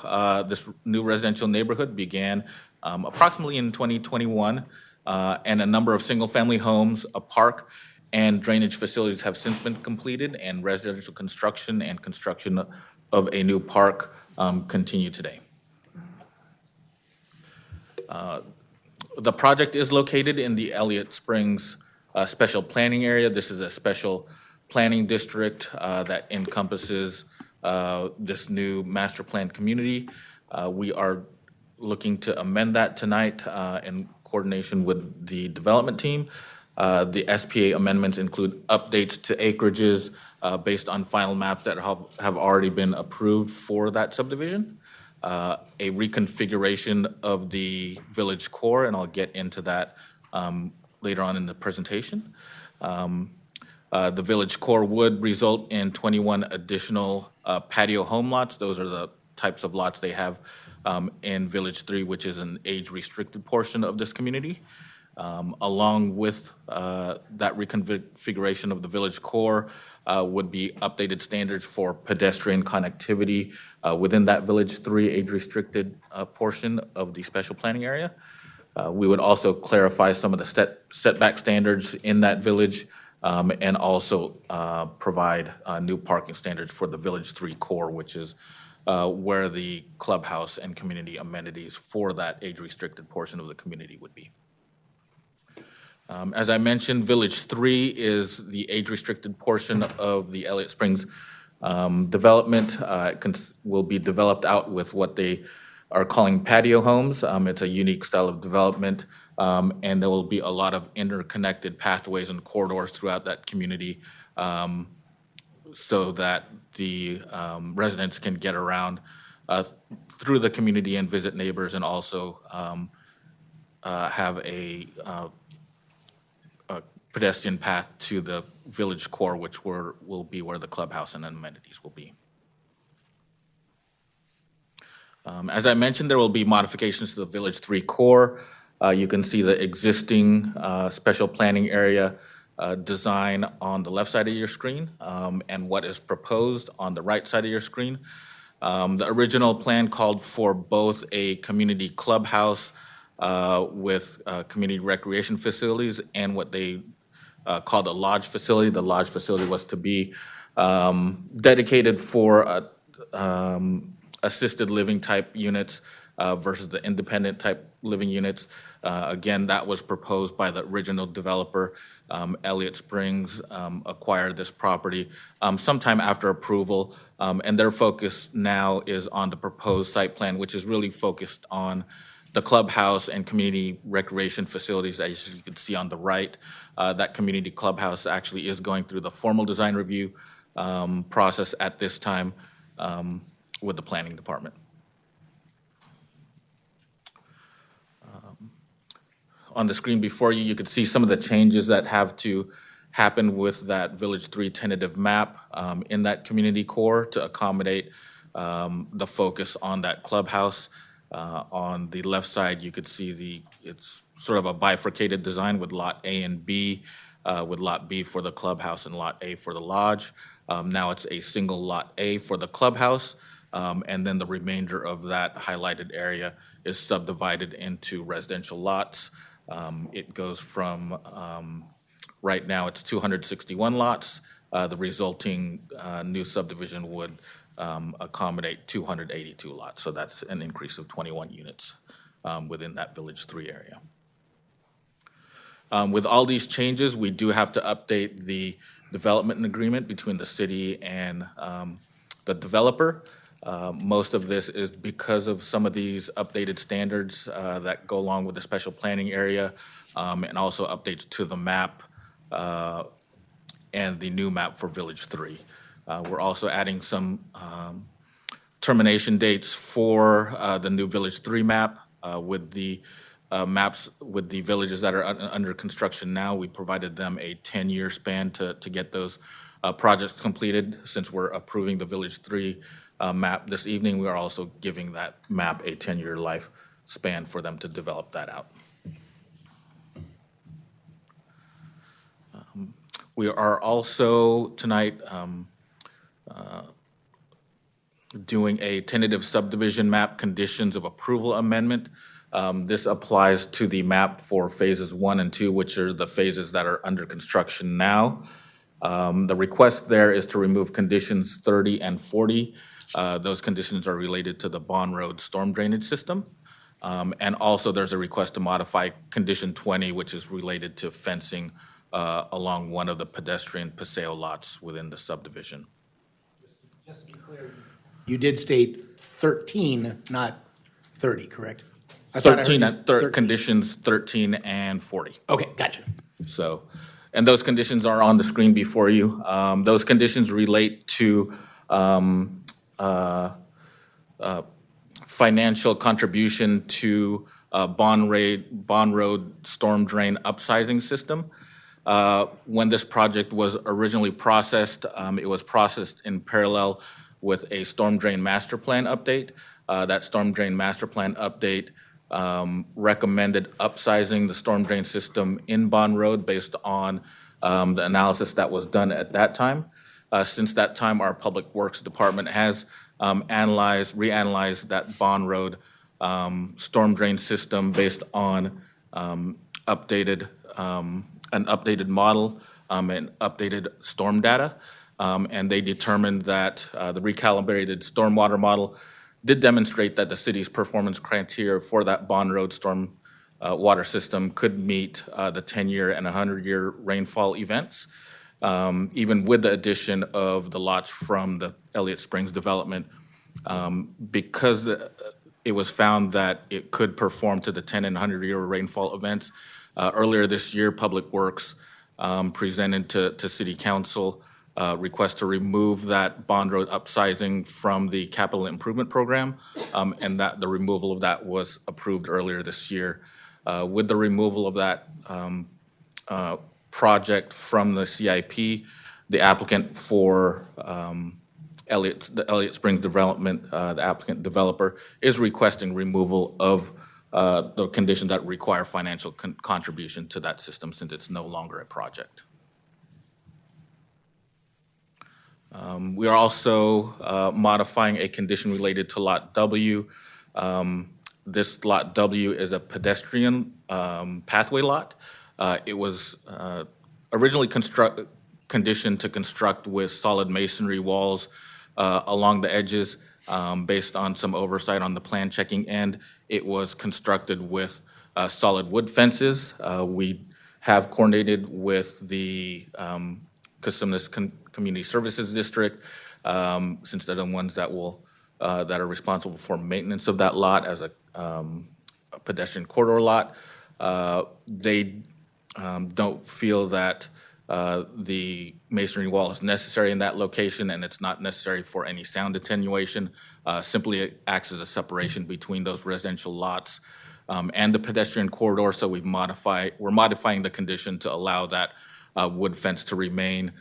this new residential neighborhood began approximately in 2021, and a number of single-family homes, a park, and drainage facilities have since been completed, and residential construction and construction of a new park continue today. The project is located in the Elliott Springs Special Planning Area. This is a special planning district that encompasses this new master plan community. We are looking to amend that tonight in coordination with the development team. The SPA amendments include updates to acreages based on final maps that have already been approved for that subdivision, a reconfiguration of the village core, and I'll get into that later on in the presentation. The village core would result in 21 additional patio home lots. Those are the types of lots they have in Village 3, which is an age-restricted portion of this community. Along with that reconfiguration of the village core would be updated standards for pedestrian connectivity within that Village 3 age-restricted portion of the special planning area. We would also clarify some of the setback standards in that village, and also provide new parking standards for the Village 3 core, which is where the clubhouse and community amenities for that age-restricted portion of the community would be. As I mentioned, Village 3 is the age-restricted portion of the Elliott Springs development. It will be developed out with what they are calling patio homes. It's a unique style of development, and there will be a lot of interconnected pathways and corridors throughout that community, so that the residents can get around through the community and visit neighbors, and also have a pedestrian path to the village core, which will be where the clubhouse and amenities will be. As I mentioned, there will be modifications to the Village 3 core. You can see the existing special planning area design on the left side of your screen, and what is proposed on the right side of your screen. The original plan called for both a community clubhouse with community recreation facilities and what they called a lodge facility. The lodge facility was to be dedicated for assisted living type units versus the independent type living units. Again, that was proposed by the original developer. Elliott Springs acquired this property sometime after approval, and their focus now is on the proposed site plan, which is really focused on the clubhouse and community recreation facilities. As you can see on the right, that community clubhouse actually is going through the formal design review process at this time with the planning department. On the screen before you, you can see some of the changes that have to happen with that Village 3 tentative map in that community core to accommodate the focus on that clubhouse. On the left side, you could see it's sort of a bifurcated design with Lot A and B, with Lot B for the clubhouse and Lot A for the lodge. Now it's a single Lot A for the clubhouse, and then the remainder of that highlighted area is subdivided into residential lots. It goes from, right now it's 261 lots. The resulting new subdivision would accommodate 282 lots. So that's an increase of 21 units within that Village 3 area. With all these changes, we do have to update the development agreement between the city and the developer. Most of this is because of some of these updated standards that go along with the special planning area, and also updates to the map and the new map for Village 3. We're also adding some termination dates for the new Village 3 map with the maps with the villages that are under construction now. We provided them a 10-year span to get those projects completed. Since we're approving the Village 3 map this evening, we are also giving that map a 10-year life span for them to develop that out. We are also tonight doing a tentative subdivision map conditions of approval amendment. This applies to the map for phases 1 and 2, which are the phases that are under construction now. The request there is to remove conditions 30 and 40. Those conditions are related to the Bond Road storm drainage system. And also there's a request to modify condition 20, which is related to fencing along one of the pedestrian paseo lots within the subdivision. Just to be clear, you did state 13, not 30, correct? 13, conditions 13 and 40. Okay, gotcha. So, and those conditions are on the screen before you. Those conditions relate to financial contribution to Bond Road storm drain upsizing system. When this project was originally processed, it was processed in parallel with a storm drain master plan update. That storm drain master plan update recommended upsizing the storm drain system in Bond Road based on the analysis that was done at that time. Since that time, our Public Works Department has reanalyzed that Bond Road storm drain system based on updated an updated model and updated storm data, and they determined that the recalibrated stormwater model did demonstrate that the city's performance criteria for that Bond Road storm water system could meet the 10-year and 100-year rainfall events, even with the addition of the lots from the Elliott Springs development, because it was found that it could perform to the 10 and 100-year rainfall events. Earlier this year, Public Works presented to City Council request to remove that Bond Road upsizing from the capital improvement program, and that the removal of that was approved earlier this year. With the removal of that project from the CIP, the applicant for the Elliott Springs development, the applicant developer, is requesting removal of the conditions that require financial contribution to that system since it's no longer a project. We are also modifying a condition related to Lot W. This Lot W is a pedestrian pathway lot. It was originally conditioned to construct with solid masonry walls along the edges. Based on some oversight on the plan checking end, it was constructed with solid wood fences. We have coordinated with the Cosumnes Community Services District, since they're the ones that are responsible for maintenance of that lot as a pedestrian corridor lot. They don't feel that the masonry wall is necessary in that location, and it's not necessary for any sound attenuation. Simply it acts as a separation between those residential lots and the pedestrian corridor. So we're modifying the condition to allow that wood fence to remain.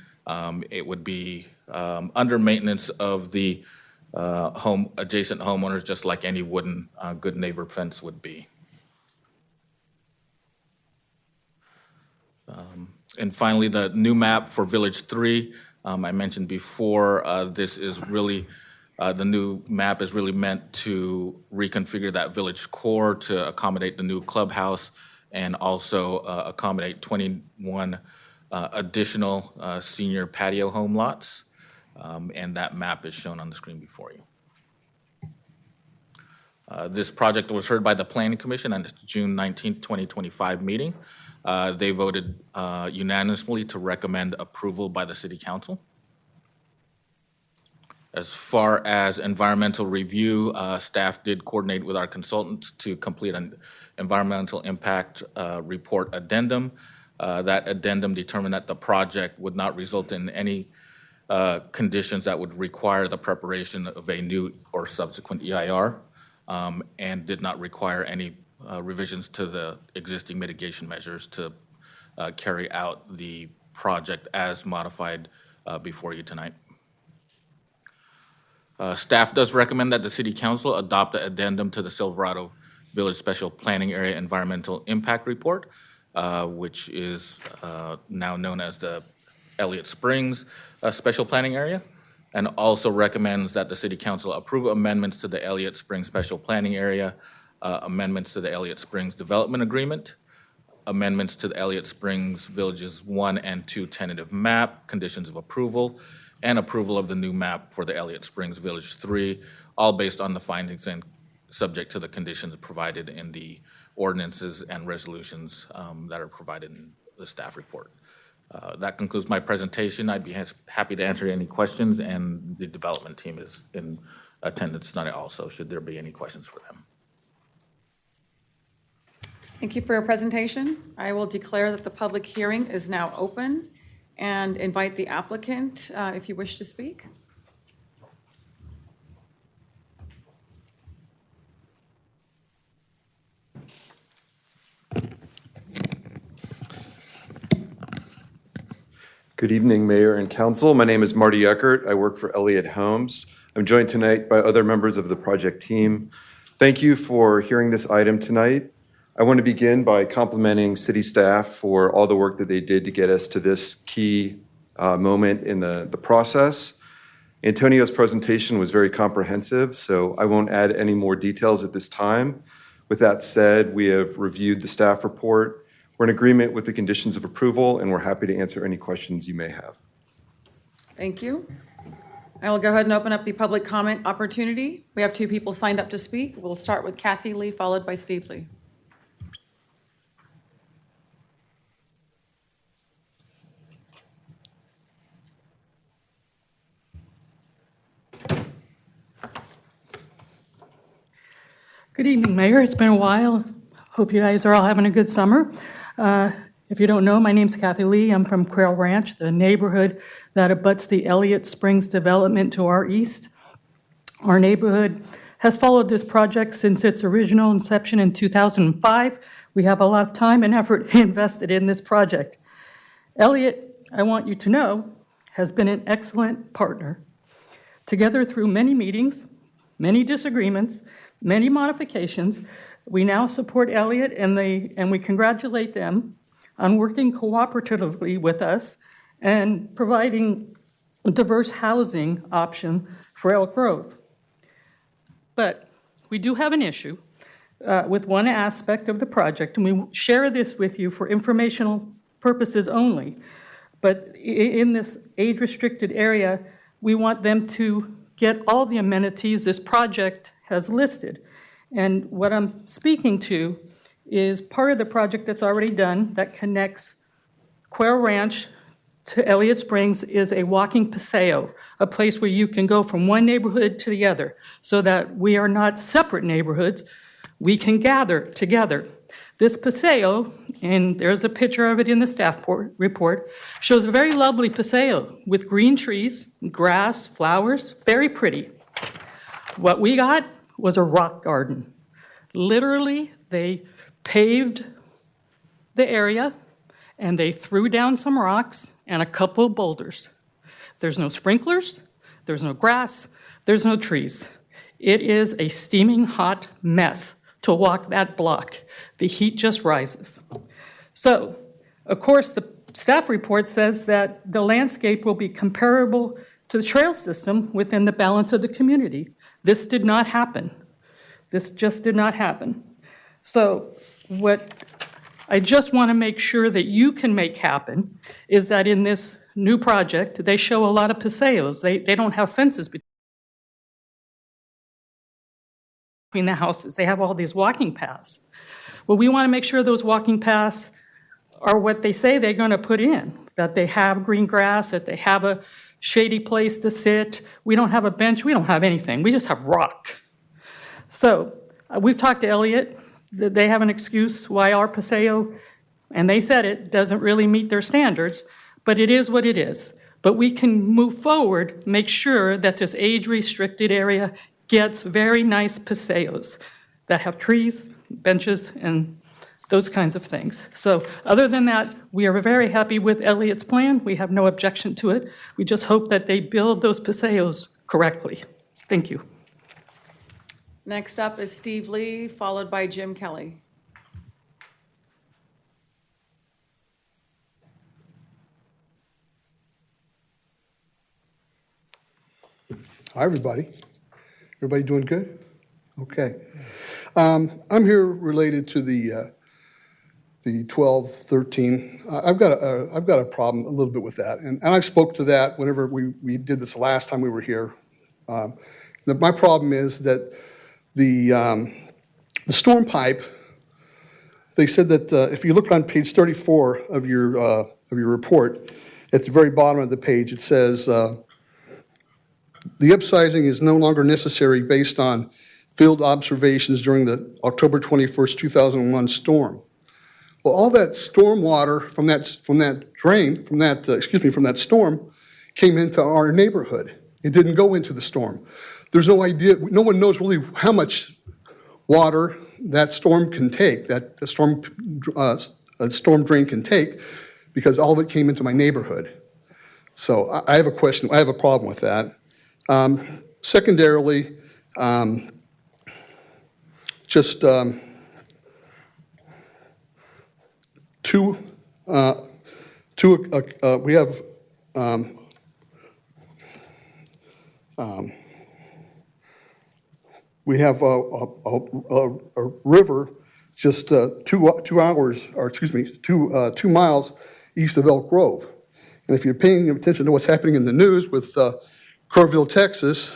It would be under maintenance of the adjacent homeowners, just like any wooden good neighbor fence would be. And finally, the new map for Village 3. I mentioned before, this is really, the new map is really meant to reconfigure that village core to accommodate the new clubhouse and also accommodate 21 additional senior patio home lots. And that map is shown on the screen before you. This project was heard by the Planning Commission on its June 19th, 2025 meeting. They voted unanimously to recommend approval by the City Council. As far as environmental review, staff did coordinate with our consultants to complete an environmental impact report addendum. That addendum determined that the project would not result in any conditions that would require the preparation of a new or subsequent EIR, and did not require any revisions to the existing mitigation measures to carry out the project as modified before you tonight. Staff does recommend that the City Council adopt the addendum to the Silverado Village Special Planning Area Environmental Impact Report, which is now known as the Elliott Springs Special Planning Area, and also recommends that the City Council approve amendments to the Elliott Springs Special Planning Area, amendments to the Elliott Springs Development Agreement, amendments to the Elliott Springs Villages 1 and 2 tentative map, conditions of approval, and approval of the new map for the Elliott Springs Village 3, all based on the findings and subject to the conditions provided in the ordinances and resolutions that are provided in the staff report. That concludes my presentation. I'd be happy to answer any questions, and the development team is in attendance tonight also, should there be any questions for them. Thank you for your presentation. I will declare that the public hearing is now open and invite the applicant if you wish to speak. Good evening, Mayor and Council. My name is Marty Eckert. I work for Elliott Homes. I'm joined tonight by other members of the project team. Thank you for hearing this item tonight. I want to begin by complimenting city staff for all the work that they did to get us to this key moment in the process. Antonio's presentation was very comprehensive, so I won't add any more details at this time. With that said, we have reviewed the staff report. We're in agreement with the conditions of approval, and we're happy to answer any questions you may have. Thank you. I will go ahead and open up the public comment opportunity. We have 2 people signed up to speak. We'll start with Kathy Lee, followed by Steve Lee. Good evening, Mayor. It's been a while. Hope you guys are all having a good summer. If you don't know, my name's Kathy Lee. I'm from Quail Ranch, the neighborhood that abuts the Elliott Springs development to our east. Our neighborhood has followed this project since its original inception in 2005. We have a lot of time and effort invested in this project. Elliott, I want you to know, has been an excellent partner. Together through many meetings, many disagreements, many modifications, we now support Elliott and we congratulate them on working cooperatively with us and providing a diverse housing option for Elk Grove. But we do have an issue with one aspect of the project, and we share this with you for informational purposes only. But in this age-restricted area, we want them to get all the amenities this project has listed. And what I'm speaking to is part of the project that's already done that connects Quail Ranch to Elliott Springs is a walking paseo, a place where you can go from one neighborhood to the other so that we are not separate neighborhoods. We can gather together. This paseo, and there's a picture of it in the staff report, shows a very lovely paseo with green trees, grass, flowers, very pretty. What we got was a rock garden. Literally, they paved the area and they threw down some rocks and a couple of boulders. There's no sprinklers, there's no grass, there's no trees. It is a steaming hot mess to walk that block. The heat just rises. So, of course, the staff report says that the landscape will be comparable to the trail system within the balance of the community. This did not happen. This just did not happen. So what I just want to make sure that you can make happen is that in this new project, they show a lot of paseos. They don't have fences between the houses. They have all these walking paths. Well, we want to make sure those walking paths are what they say they're going to put in, that they have green grass, that they have a shady place to sit. We don't have a bench. We don't have anything. We just have rock. So we've talked to Elliott. They have an excuse why our paseo, and they said it, doesn't really meet their standards, but it is what it is. But we can move forward, make sure that this age-restricted area gets very nice paseos that have trees, benches, and those kinds of things. So other than that, we are very happy with Elliott's plan. We have no objection to it. We just hope that they build those paseos correctly. Thank you. Next up is Steve Lee, followed by Jim Kelly. Hi, everybody. Everybody doing good? Okay. I'm here related to the 1213. I've got a problem a little bit with that, and I spoke to that whenever we did this last time we were here. My problem is that the storm pipe. They said that if you look on page 34 of your report, at the very bottom of the page, it says the upsizing is no longer necessary based on field observations during the October 21st, 2001 storm. Well, all that storm water from that storm came into our neighborhood. It didn't go into the storm. There's no idea, no one knows really how much water that storm can take, that the storm drain can take, because all of it came into my neighborhood. So I have a question, I have a problem with that. Secondarily, we have We have a river just 2 hours, or excuse me, 2 miles east of Elk Grove. And if you're paying attention to what's happening in the news with Kerrville, Texas,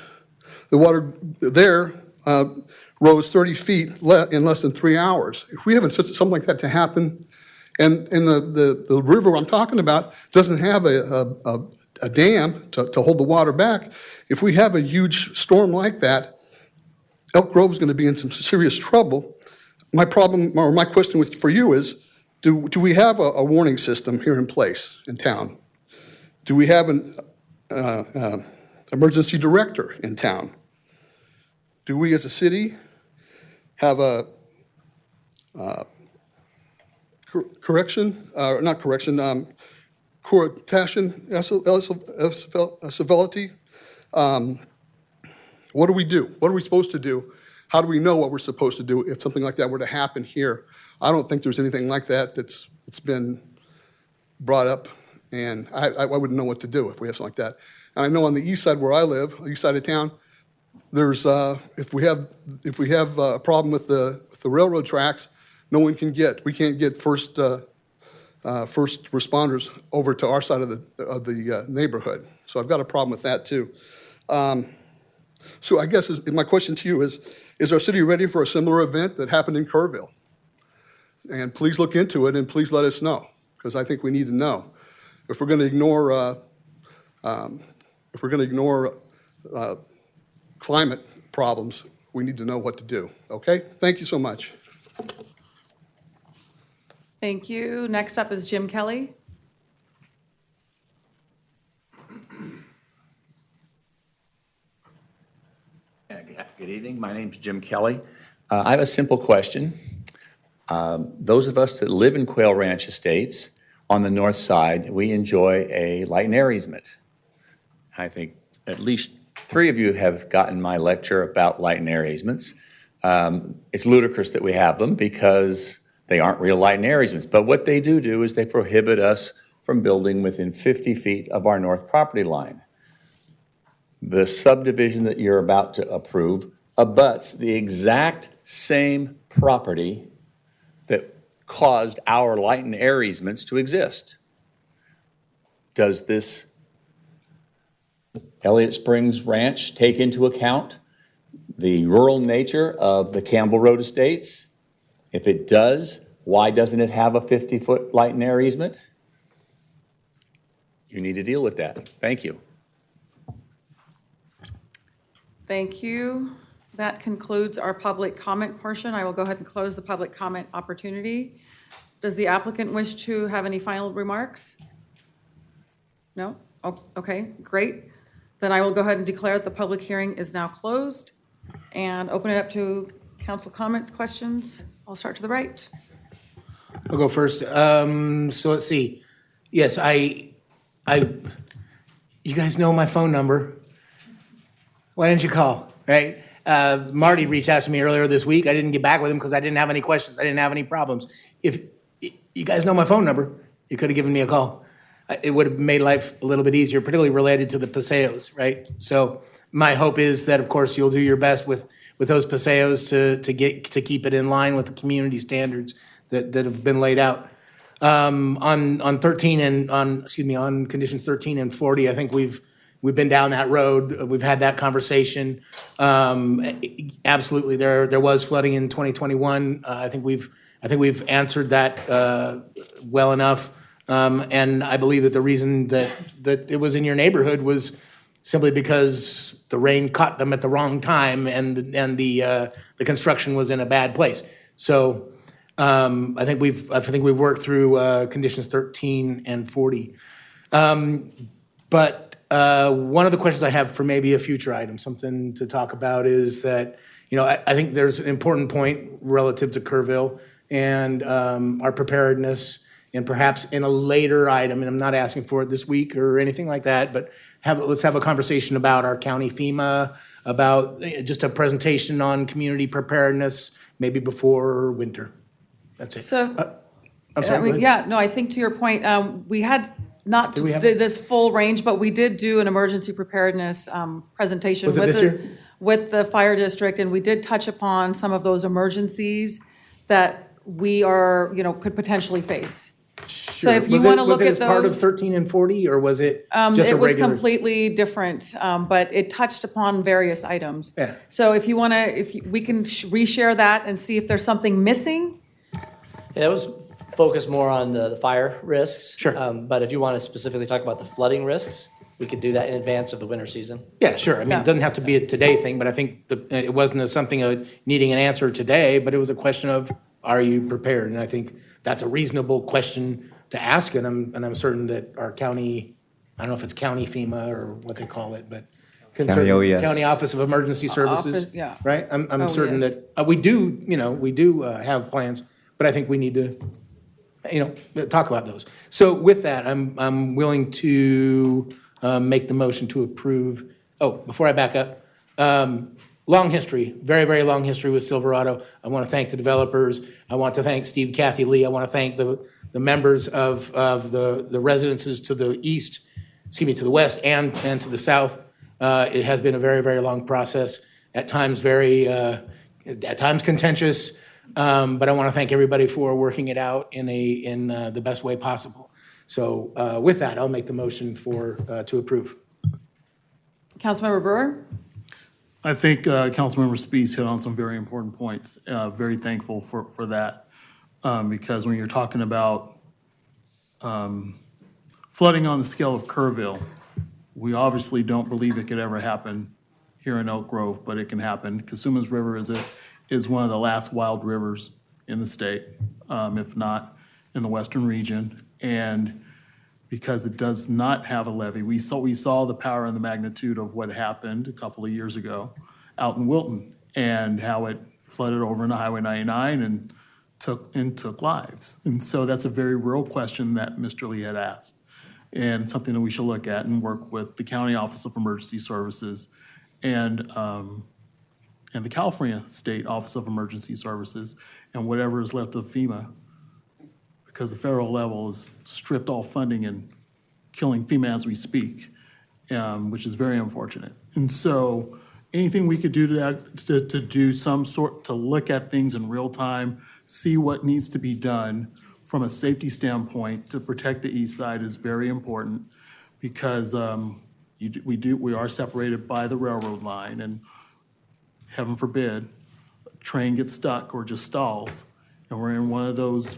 the water there rose 30 feet in less than 3 hours. If we have something like that to happen, and the river I'm talking about doesn't have a dam to hold the water back, if we have a huge storm like that, Elk Grove is going to be in some serious trouble. My problem, or my question for you is, do we have a warning system here in place in town? Do we have an emergency director in town? Do we as a city have a civility? What do we do? What are we supposed to do? How do we know what we're supposed to do if something like that were to happen here? I don't think there's anything like that that's been brought up, and I wouldn't know what to do if we have something like that. And I know on the east side where I live, east side of town, there's if we have a problem with the railroad tracks, we can't get first responders over to our side of the neighborhood. So I've got a problem with that too. So I guess my question to you is our city ready for a similar event that happened in Kerrville? And please look into it and please let us know, because I think we need to know. If we're going to ignore climate problems, we need to know what to do. Okay? Thank you so much. Thank you. Next up is Jim Kelly. Good evening. My name's Jim Kelly. I have a simple question. Those of us that live in Quail Ranch Estates on the north side, we enjoy a light and air easement. I think at least 3 of you have gotten my lecture about light and air easements. It's ludicrous that we have them because they aren't real light and air easements. But what they do is they prohibit us from building within 50 feet of our north property line. The subdivision that you're about to approve abuts the exact same property that caused our light and air easements to exist. Does this Elliott Springs Ranch take into account the rural nature of the Campbell Road Estates? If it does, why doesn't it have a 50-foot light and air easement? You need to deal with that. Thank you. Thank you. That concludes our public comment portion. I will go ahead and close the public comment opportunity. Does the applicant wish to have any final remarks? No? Oh, okay, great. Then I will go ahead and declare that the public hearing is now closed and open it up to council comments, questions. I'll start to the right. I'll go first. So let's see. Yes, you guys know my phone number. Why didn't you call, right? Marty reached out to me earlier this week. I didn't get back with him because I didn't have any questions. I didn't have any problems. If you guys know my phone number, you could have given me a call. It would have made life a little bit easier, particularly related to the paseos, right? So my hope is that, of course, you'll do your best with those paseos to keep it in line with the community standards that have been laid out. On conditions 13 and 40, I think we've been down that road. We've had that conversation. Absolutely, there was flooding in 2021. I think we've answered that well enough. And I believe that the reason that it was in your neighborhood was simply because the rain caught them at the wrong time, and the construction was in a bad place. So I think we've worked through conditions 13 and 40. But one of the questions I have for maybe a future item, something to talk about, is that, I think there's an important point relative to Kerrville and our preparedness, and perhaps in a later item, and I'm not asking for it this week or anything like that, but let's have a conversation about our county FEMA, about just a presentation on community preparedness, maybe before winter. That's it. So, I'm sorry, I think to your point, we had not this full range, but we did do an emergency preparedness presentation. Was it this year? with the fire district, and we did touch upon some of those emergencies that we are, could potentially face. So if you want to look at Was it as part of those, 13 and 40, or was it just a it was regular? completely different, but it touched upon various items. Yeah. So if you want to, we can reshare that and see if there's something missing. Yeah, that was focused more on the fire risks. Sure. But if you want to specifically talk about the flooding risks, we could do that in advance of the winter season. Yeah, sure. I mean, it doesn't have to be a today thing, but I think it wasn't something needing an answer today, but it was a question of, are you prepared? And I think that's a reasonable question to ask, and I'm certain that our county, I don't know if it's county FEMA or what they call it, but County OES. County Office of Emergency Services. Office, yeah. Right? I'm OES. certain that we do have plans, but I think we need to, talk about those. So with that, I'm willing to make the motion to approve. Oh, before I back up, long history, very, very long history with Silverado. I want to thank the developers. I want to thank Steve, Kathy Lee. I want to thank the members of the residences to the to the west and to the south. It has been a very, very long process, at times contentious, but I want to thank everybody for working it out in the best way possible. So with that, I'll make the motion to approve. Councilmember Brewer? I think Councilmember Spees hit on some very important points. Very thankful for that, because when you're talking about flooding on the scale of Kerrville, we obviously don't believe it could ever happen here in Elk Grove, but it can happen. Casuma's River is one of the last wild rivers in the state, if not in the western region. And because it does not have a levee, we saw the power and the magnitude of what happened a couple of years ago out in Wilton, and how it flooded over into Highway 99 and took lives. And so that's a very real question that Mr. Lee had asked, and something that we should look at and work with the County Office of Emergency Services and the California State Office of Emergency Services and whatever is left of FEMA, because the federal level has stripped all funding and killing FEMA as we speak, which is very unfortunate. And so anything we could do to do some sort, to look at things in real time, see what needs to be done from a safety standpoint to protect the east side is very important, because we are separated by the railroad line, and heaven forbid, a train gets stuck or just stalls, and we're in one of those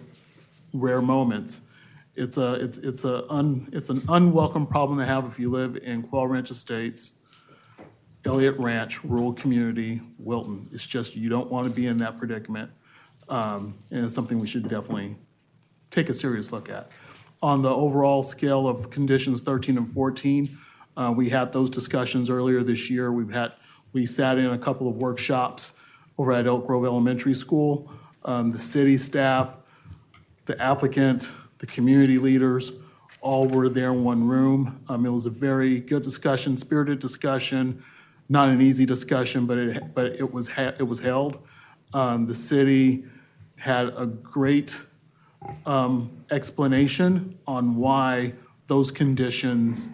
rare moments. It's an unwelcome problem to have if you live in Quail Ranch Estates, Elliott Ranch, rural community, Wilton. It's just, you don't want to be in that predicament. And it's something we should definitely take a serious look at. On the overall scale of conditions 13 and 14, we had those discussions earlier this year. We sat in a couple of workshops over at Elk Grove Elementary School. The city staff, the applicant, the community leaders, all were there in one room. It was a very good discussion, spirited discussion, not an easy discussion, but it was held. The city had a great explanation on why those conditions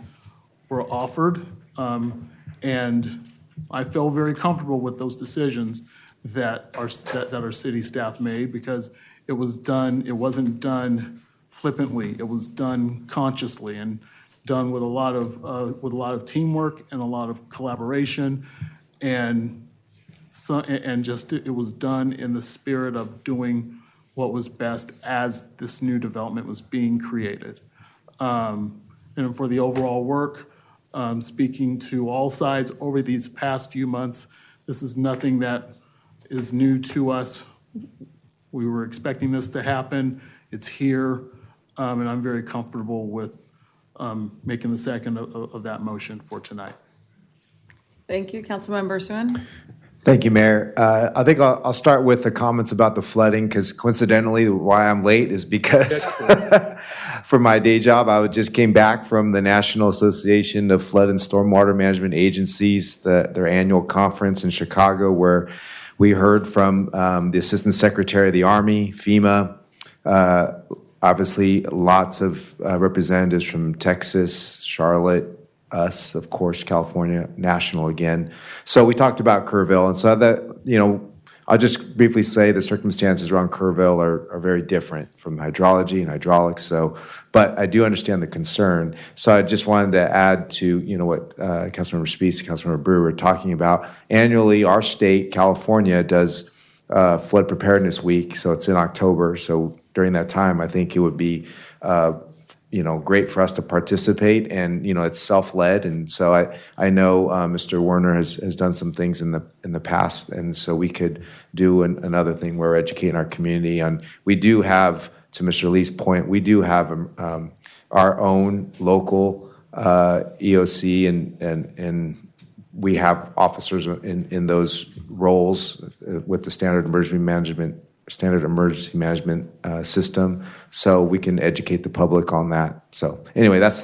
were offered, and I feel very comfortable with those decisions that our city staff made, because it wasn't done flippantly. It was done consciously and done with a lot of teamwork and a lot of collaboration, and it was done in the spirit of doing what was best as this new development was being created. And for the overall work, speaking to all sides over these past few months, this is nothing that is new to us. We were expecting this to happen. It's here, and I'm very comfortable with making the second of that motion for tonight. Thank you. Councilmember Suen? Thank you, Mayor. I think I'll start with the comments about the flooding, because coincidentally, why I'm late is because for my day job, I just came back from the National Association of Flood and Stormwater Management Agencies, their annual conference in Chicago, where we heard from the Assistant Secretary of the Army, FEMA, obviously lots of representatives from Texas, Charlotte, us, of course, California, national again. So we talked about Kerrville, and so that, I'll just briefly say the circumstances around Kerrville are very different from hydrology and hydraulics. So, but I do understand the concern. So I just wanted to add to what Councilmember Spees and Councilmember Brewer were talking about. Annually, our state, California, does Flood Preparedness Week. So it's in October. So during that time, I think it would be great for us to participate, and it's self-led, and so I know Mr. Werner has done some things in the past, and so we could do another thing where we're educating our community on. We do have, to Mr. Lee's point, we do have our own local EOC, and we have officers in those roles with the standard emergency management system, so we can educate the public on that. So anyway, that's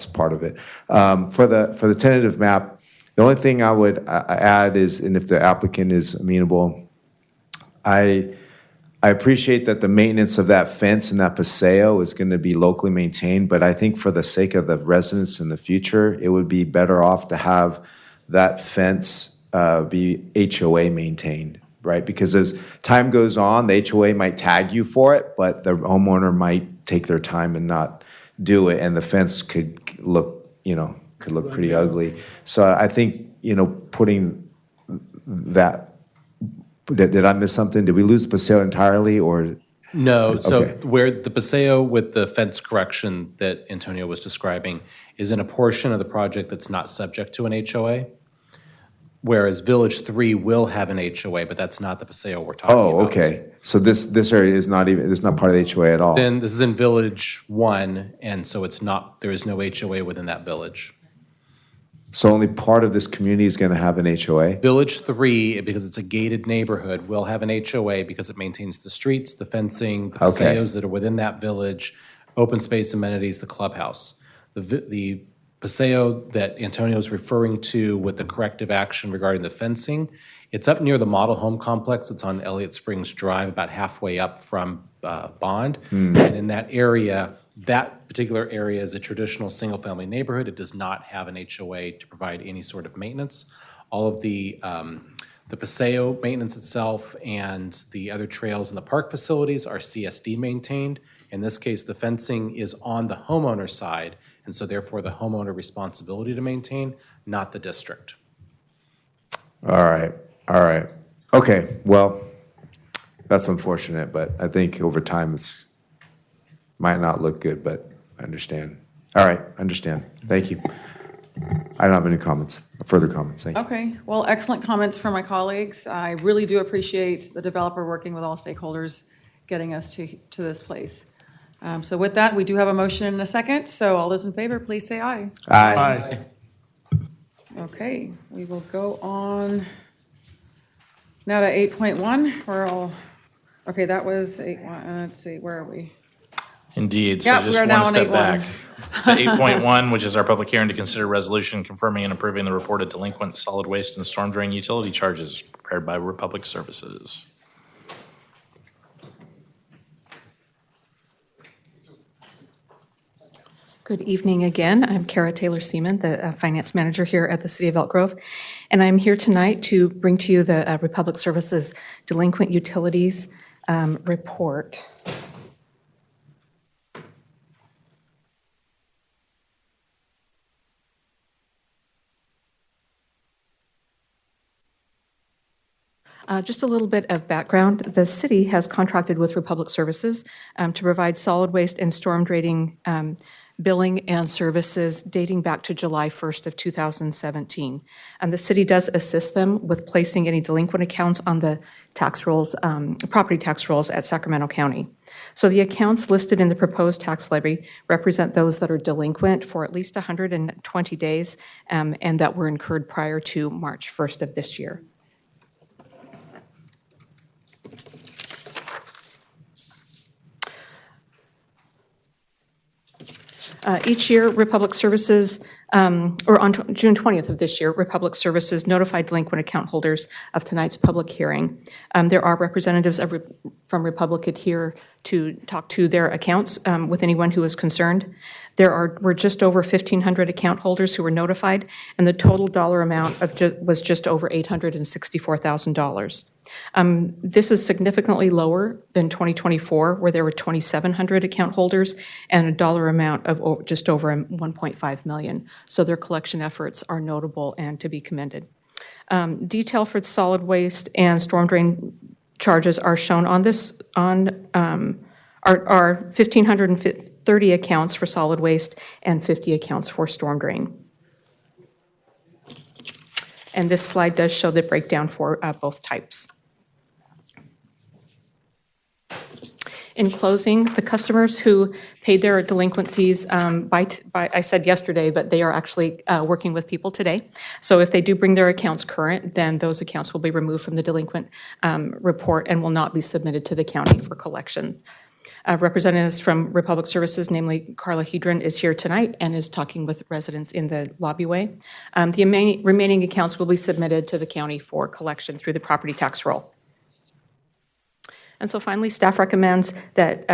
part of it. For the tentative map, the only thing I would add is, and if the applicant is amenable, I appreciate that the maintenance of that fence and that paseo is going to be locally maintained, but I think for the sake of the residents in the future, it would be better off to have that fence be HOA maintained. Right, because as time goes on, the HOA might tag you for it, but the homeowner might take their time and not do it, and the fence could look pretty ugly. So I think putting that. Did I miss something? Did we lose the paseo entirely, or? No. So Okay. where the paseo with the fence correction that Antonio was describing is in a portion of the project that's not subject to an HOA. Whereas Village 3 will have an HOA, but that's not the paseo we're talking about. Oh, okay. So this area is not part of the HOA at all. Then this is in Village 1, and so there is no HOA within that village. So only part of this community is going to have an HOA? Village 3, because it's a gated neighborhood, will have an HOA because it maintains the streets, the fencing, the paseos that are within that village, open space amenities, the clubhouse. The paseo that Antonio is referring to with the corrective action regarding the fencing, it's up near the model home complex. It's on Elliott Springs Drive, about halfway up from Bond. And in that area, that particular area is a traditional single-family neighborhood. It does not have an HOA to provide any sort of maintenance. All of the paseo maintenance itself and the other trails and the park facilities are CSD maintained. In this case, the fencing is on the homeowner's side, and so therefore the homeowner responsibility to maintain, not the district. All right. Okay, well, that's unfortunate, but I think over time it's might not look good, but I understand. All right, understand. Thank you. I don't have any further comments. Thank you. Okay, well, excellent comments from my colleagues. I really do appreciate the developer working with all stakeholders, getting us to this place. So with that, we do have a motion and a second. So all those in favor, please say aye. Aye. Okay, we will go on now to 8.1. Okay, that was 8.1. Let's see, where are we? Indeed. So Yeah, just we're now one on step 8.1. back to 8.1, which is our public hearing to consider resolution confirming and approving the reported delinquent solid waste and storm drain utility charges prepared by Republic Services. Good evening again. I'm Kara Taylor Seaman, the finance manager here at the City of Elk Grove, and I'm here tonight to bring to you the Republic Services Delinquent Utilities report. Just a little bit of background. The city has contracted with Republic Services to provide solid waste and storm draining billing and services dating back to July 1st of 2017. And the city does assist them with placing any delinquent accounts on the tax rolls, property tax rolls at Sacramento County. So the accounts listed in the proposed tax levy represent those that are delinquent for at least 120 days and that were incurred prior to March 1st of this year. Each year, Republic Services, or on June 20th of this year, Republic Services notified delinquent account holders of tonight's public hearing. There are representatives from Republic here to talk to their accounts with anyone who is concerned. Were just over 1,500 account holders who were notified, and the total dollar amount was just over $864,000. This is significantly lower than 2024, where there were 2,700 account holders and a dollar amount of just over $1.5 million. So their collection efforts are notable and to be commended. Detail for solid waste and storm drain charges are shown on this, are 1,530 accounts for solid waste and 50 accounts for storm drain. And this slide does show the breakdown for both types. In closing, the customers who paid their delinquencies I said yesterday, but they are actually working with people today. So if they do bring their accounts current, then those accounts will be removed from the delinquent report and will not be submitted to the county for collection. Representatives from Republic Services, namely Carla Hedron, is here tonight and is talking with residents in the lobbyway. The remaining accounts will be submitted to the county for collection through the property tax roll. And so finally, staff recommends that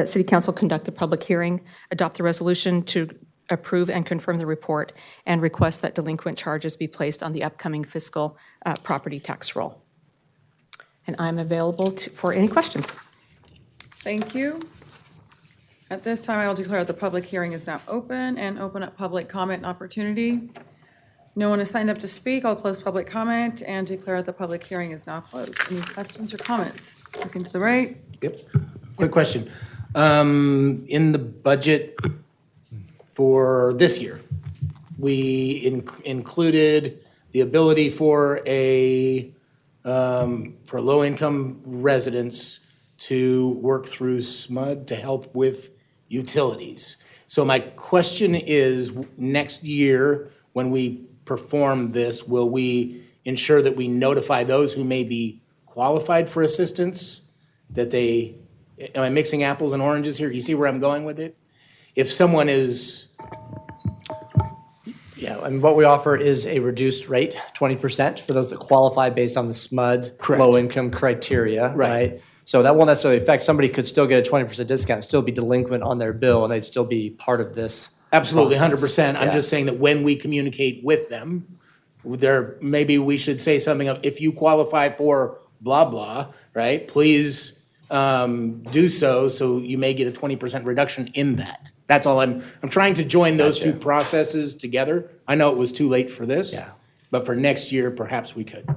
City Council conduct a public hearing, adopt the resolution to approve and confirm the report, and request that delinquent charges be placed on the upcoming fiscal property tax roll. And I'm available for any questions. Thank you. At this time, I will declare the public hearing is now open and open up public comment opportunity. No one has signed up to speak. I'll close public comment and declare the public hearing is now closed. Any questions or comments? Looking to the right. Yep. Quick question. In the budget for this year, we included the ability for low-income residents to work through SMUD to help with utilities. So my question is, next year, when we perform this, will we ensure that we notify those who may be qualified for assistance, that they, am I mixing apples and oranges here? You see where I'm going with it? If someone is... Yeah, and what we offer is a reduced rate, 20% for those that qualify based on the SMUD low-income criteria, right? So that won't necessarily affect, somebody could still get a 20% discount, still be delinquent on their bill, and they'd still be part of this. Absolutely, process. 100%. I'm just saying that when we communicate with them, maybe we should say something of, if you qualify for blah, blah, right? Please do so you may get a 20% reduction in that. That's all I'm trying to join those two processes together. I know it was too late for this, but for next year, perhaps we could.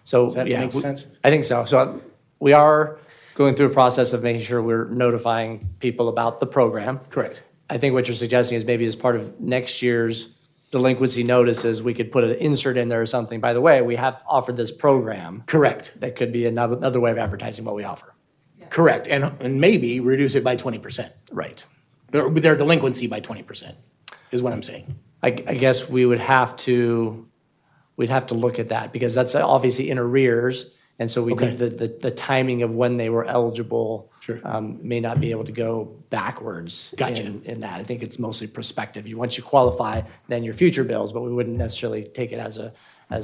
So, does that make sense? I think so. So we are going through a process of making sure we're notifying people about the program. Correct. I think what you're suggesting is maybe as part of next year's delinquency notices, we could put an insert in there or something. By the way, we have offered this program. Correct. That could be another way of advertising what we offer. Correct, and maybe reduce it by 20%. Right. Their delinquency by 20% is what I'm saying. I guess we'd have to look at that because that's obviously in arrears. And so we need the timing of when they were eligible may not be able to go backwards in that. I think it's mostly prospective. Once you qualify, then your future bills, but we wouldn't necessarily take it as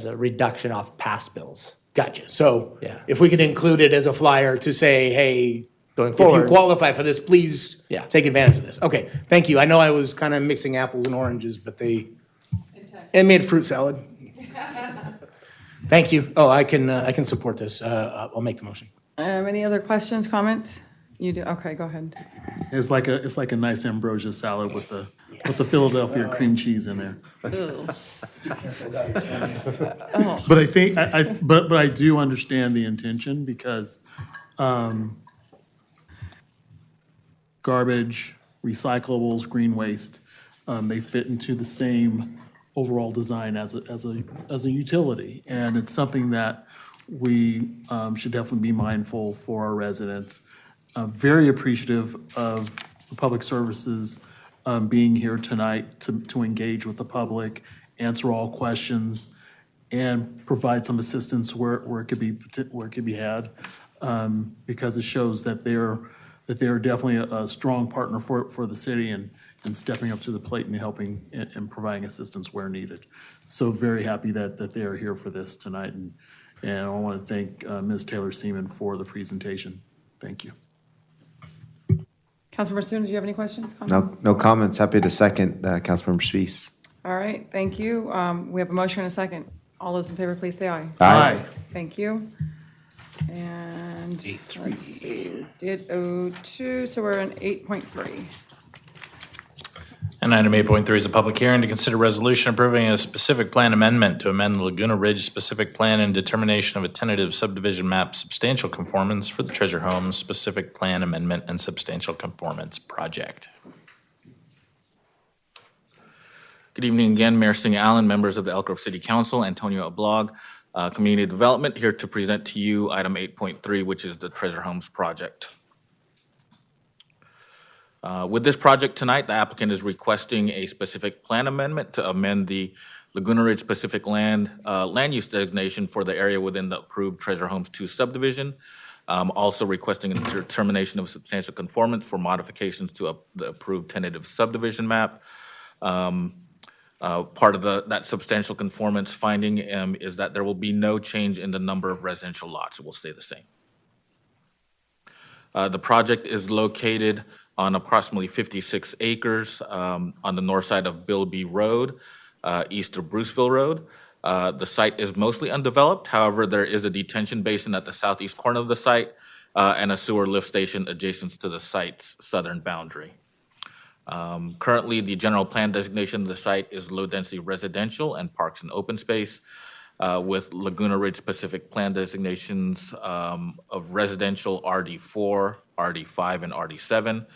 a reduction off past bills. Gotcha. So if we could include it as a flyer to say, hey, going forward, if you qualify for this, please take advantage of this. Okay, thank you. I know I was kind of mixing apples and oranges, but it made fruit salad. Thank you. Oh, I can support this. I'll make the motion. Any other questions, comments? You do? Okay, go ahead. It's like a nice ambrosia salad with the Philadelphia cream cheese in there. But I think but I do understand the intention because garbage, recyclables, green waste, they fit into the same overall design as a utility, and it's something that we should definitely be mindful for our residents. Very appreciative of the public services being here tonight to engage with the public, answer all questions, and provide some assistance where it could be had, because it shows that they are definitely a strong partner for the city and stepping up to the plate and helping and providing assistance where needed. So very happy that they are here for this tonight, and I want to thank Ms. Taylor Seaman for the presentation. Thank you. Councilmember Stewart, do you have any questions? Comments? No comments. Happy to second Councilmember Spies. All right, thank you. We have a motion and a second. All those in favor, please say aye. Aye. Thank you. And let's see, we did 02, so we're on 8.3. And item 8.3 is a public hearing to consider resolution approving a specific plan amendment to amend the Laguna Ridge Specific Plan and determination of a tentative subdivision map substantial conformance for the Treasure Homes Specific Plan Amendment and Substantial Conformance Project. Good evening again, Mayor Singh Allen, members of the Elk Grove City Council, Antonio Oblog, Community Development, here to present to you item 8.3, which is the Treasure Homes Project. With this project tonight, the applicant is requesting a specific plan amendment to amend the Laguna Ridge Specific Land land use designation for the area within the approved Treasure Homes 2 subdivision. Also requesting a determination of substantial conformance for modifications to the approved tentative subdivision map. Part of that substantial conformance finding is that there will be no change in the number of residential lots. It will stay the same. The project is located on approximately 56 acres on the north side of Bill B. Road, east of Bruceville Road. The site is mostly undeveloped. However, there is a detention basin at the southeast corner of the site and a sewer lift station adjacent to the site's southern boundary. Currently, the general plan designation of the site is low-density residential and parks and open space, with Laguna Ridge Specific Plan designations of residential RD4, RD5, and RD7,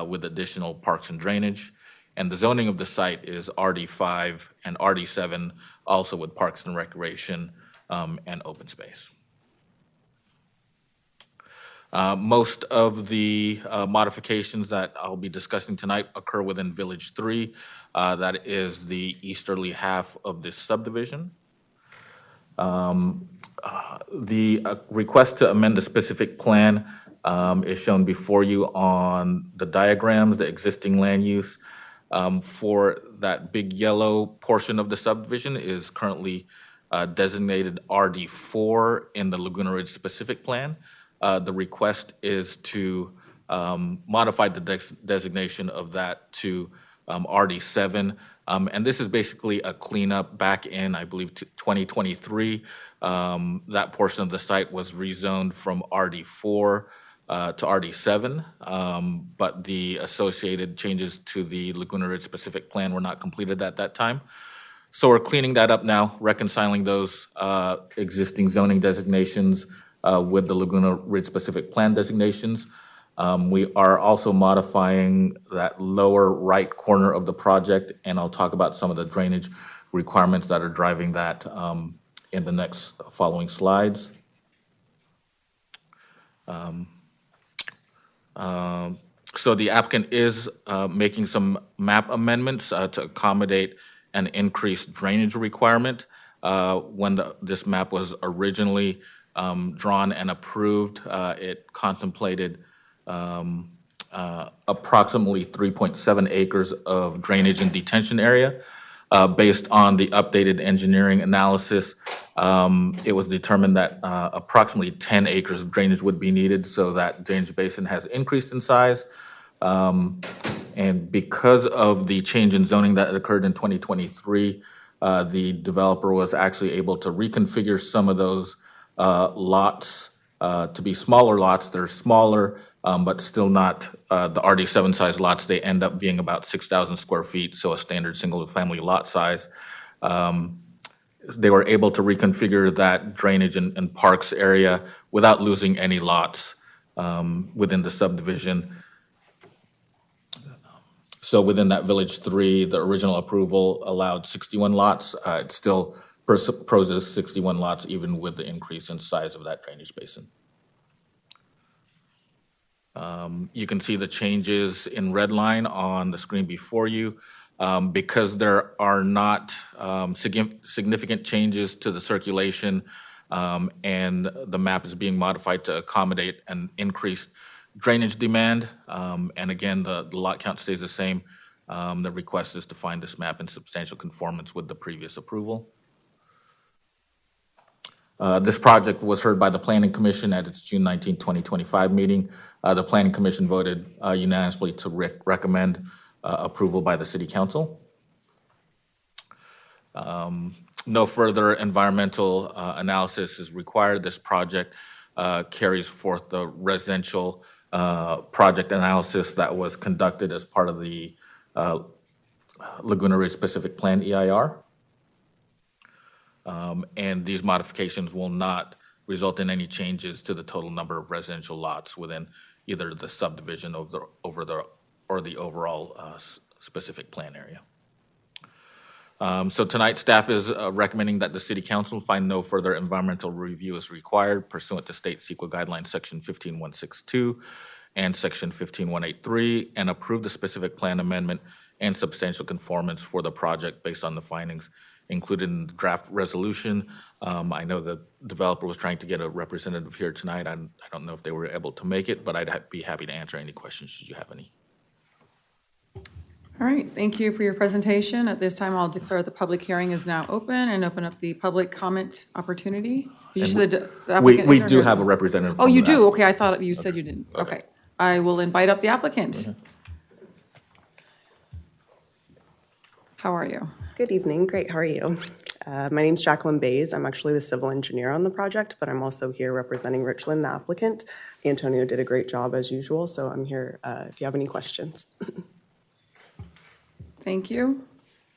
with additional parks and drainage. And the zoning of the site is RD5 and RD7, also with parks and recreation and open space. Most of the modifications that I'll be discussing tonight occur within Village 3. That is the easterly half of this subdivision. The request to amend the specific plan is shown before you on the diagrams, the existing land use. For that big yellow portion of the subdivision is currently designated RD4 in the Laguna Ridge Specific Plan. The request is to modify the designation of that to RD7. And this is basically a cleanup back in, I believe, 2023. That portion of the site was rezoned from RD4 to RD7, but the associated changes to the Laguna Ridge Specific Plan were not completed at that time. So we're cleaning that up now, reconciling those existing zoning designations with the Laguna Ridge Specific Plan designations. We are also modifying that lower right corner of the project, and I'll talk about some of the drainage requirements that are driving that in the next following slides. So the applicant is making some map amendments to accommodate an increased drainage requirement. When this map was originally drawn and approved, it contemplated approximately 3.7 acres of drainage and detention area. Based on the updated engineering analysis, it was determined that approximately 10 acres of drainage would be needed, so that drainage basin has increased in size. And because of the change in zoning that occurred in 2023, the developer was actually able to reconfigure some of those lots to be smaller lots. They're smaller, but still not the RD7 size lots. They end up being about 6,000 square feet, so a standard single-family lot size. They were able to reconfigure that drainage and parks area without losing any lots within the subdivision. So within that Village 3, the original approval allowed 61 lots. It still proposes 61 lots even with the increase in size of that drainage basin. You can see the changes in red line on the screen before you. Because there are not significant changes to the circulation and the map is being modified to accommodate an increased drainage demand, and again, the lot count stays the same, the request is to find this map in substantial conformance with the previous approval. This project was heard by the Planning Commission at its June 19, 2025 meeting. The Planning Commission voted unanimously to recommend approval by the City Council. No further environmental analysis is required. This project carries forth the residential project analysis that was conducted as part of the Laguna Ridge Specific Plan, EIR. And these modifications will not result in any changes to the total number of residential lots within either the subdivision or the overall specific plan area. So tonight, staff is recommending that the City Council find no further environmental review is required pursuant to State CEQA Guidelines Section 15162 and Section 15183, and approve the specific plan amendment and substantial conformance for the project based on the findings included in the draft resolution. I know the developer was trying to get a representative here tonight. I don't know if they were able to make it, but I'd be happy to answer any questions should you have any. All right, thank you for your presentation. At this time, I'll declare the public hearing is now open and open up the public comment opportunity. You said the applicant We is do here. have a representative. Oh, from you the do? app- Okay, I thought you said you didn't. Okay. I will invite up the applicant. How are you? Good evening. Great. How are you? My name's Jacqueline Bays. I'm actually the civil engineer on the project, but I'm also here representing Richland, the applicant. Antonio did a great job as usual, so I'm here if you have any questions. Thank you.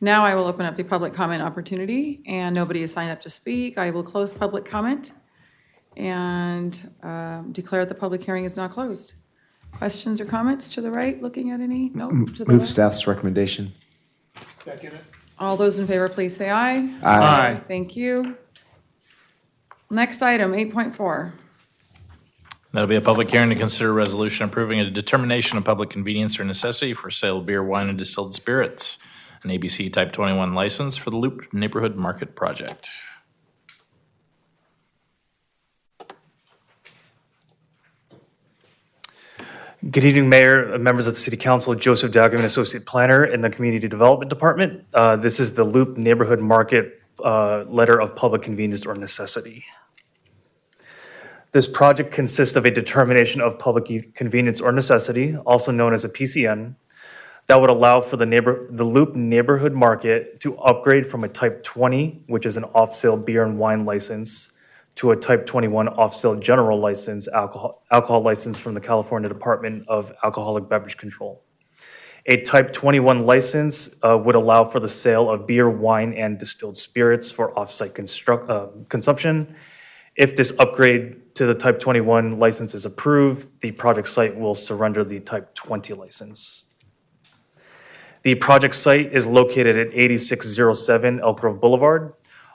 Now I will open up the public comment opportunity, and nobody is signed up to speak. I will close public comment and declare the public hearing is now closed. Questions or comments to the right? Looking at any? No. To the Move left? staff's recommendation. Second it. All those in favor, please say aye. Aye. Thank you. Next item, 8.4. That'll be a public hearing to consider a resolution approving a determination of public convenience or necessity for sale of beer, wine, and distilled spirits, an ABC Type 21 license for the Loop Neighborhood Market Project. Good evening, Mayor, members of the City Council. Joseph Daggerman, Associate Planner in the Community Development Department. This is the Loop Neighborhood Market Letter of Public Convenience or Necessity. This project consists of a determination of public convenience or necessity, also known as a PCN, that would allow for the Loop Neighborhood Market to upgrade from a Type 20, which is an off-sale beer and wine license, to a Type 21 off-sale general license, alcohol license from the California Department of Alcoholic Beverage Control. A Type 21 license would allow for the sale of beer, wine, and distilled spirits for off-site consumption. If this upgrade to the Type 21 license is approved, the project site will surrender the Type 20 license. The project site is located at 8607 Elk Grove Boulevard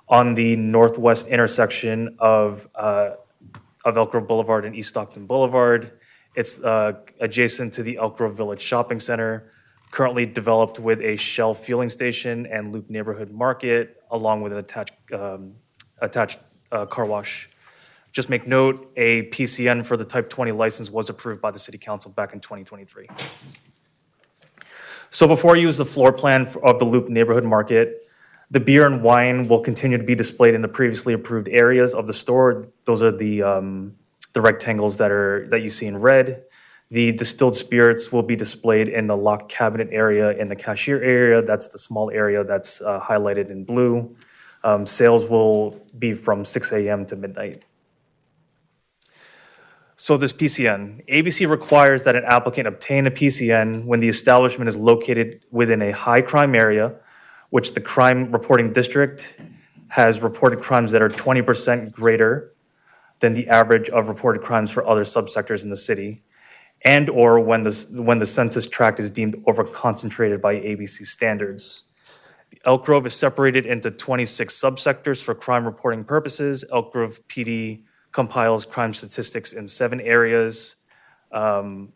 on the northwest intersection of Elk Grove Boulevard and East Stockton Boulevard. It's adjacent to the Elk Grove Village Shopping Center, currently developed with a Shell fueling station and Loop Neighborhood Market, along with an attached car wash. Just make note, a PCN for the Type 20 license was approved by the City Council back in 2023. So before I use the floor plan of the Loop Neighborhood Market, the beer and wine will continue to be displayed in the previously approved areas of the store. Those are the rectangles that you see in red. The distilled spirits will be displayed in the locked cabinet area in the cashier area. That's the small area that's highlighted in blue. Sales will be from 6 a.m. to midnight. So this PCN, ABC requires that an applicant obtain a PCN when the establishment is located within a high crime area, which the crime reporting district has reported crimes that are 20% greater than the average of reported crimes for other subsectors in the city, and or when the census tract is deemed overconcentrated by ABC standards. Elk Grove is separated into 26 subsectors for crime reporting purposes. Elk Grove PD compiles crime statistics in 7 areas. The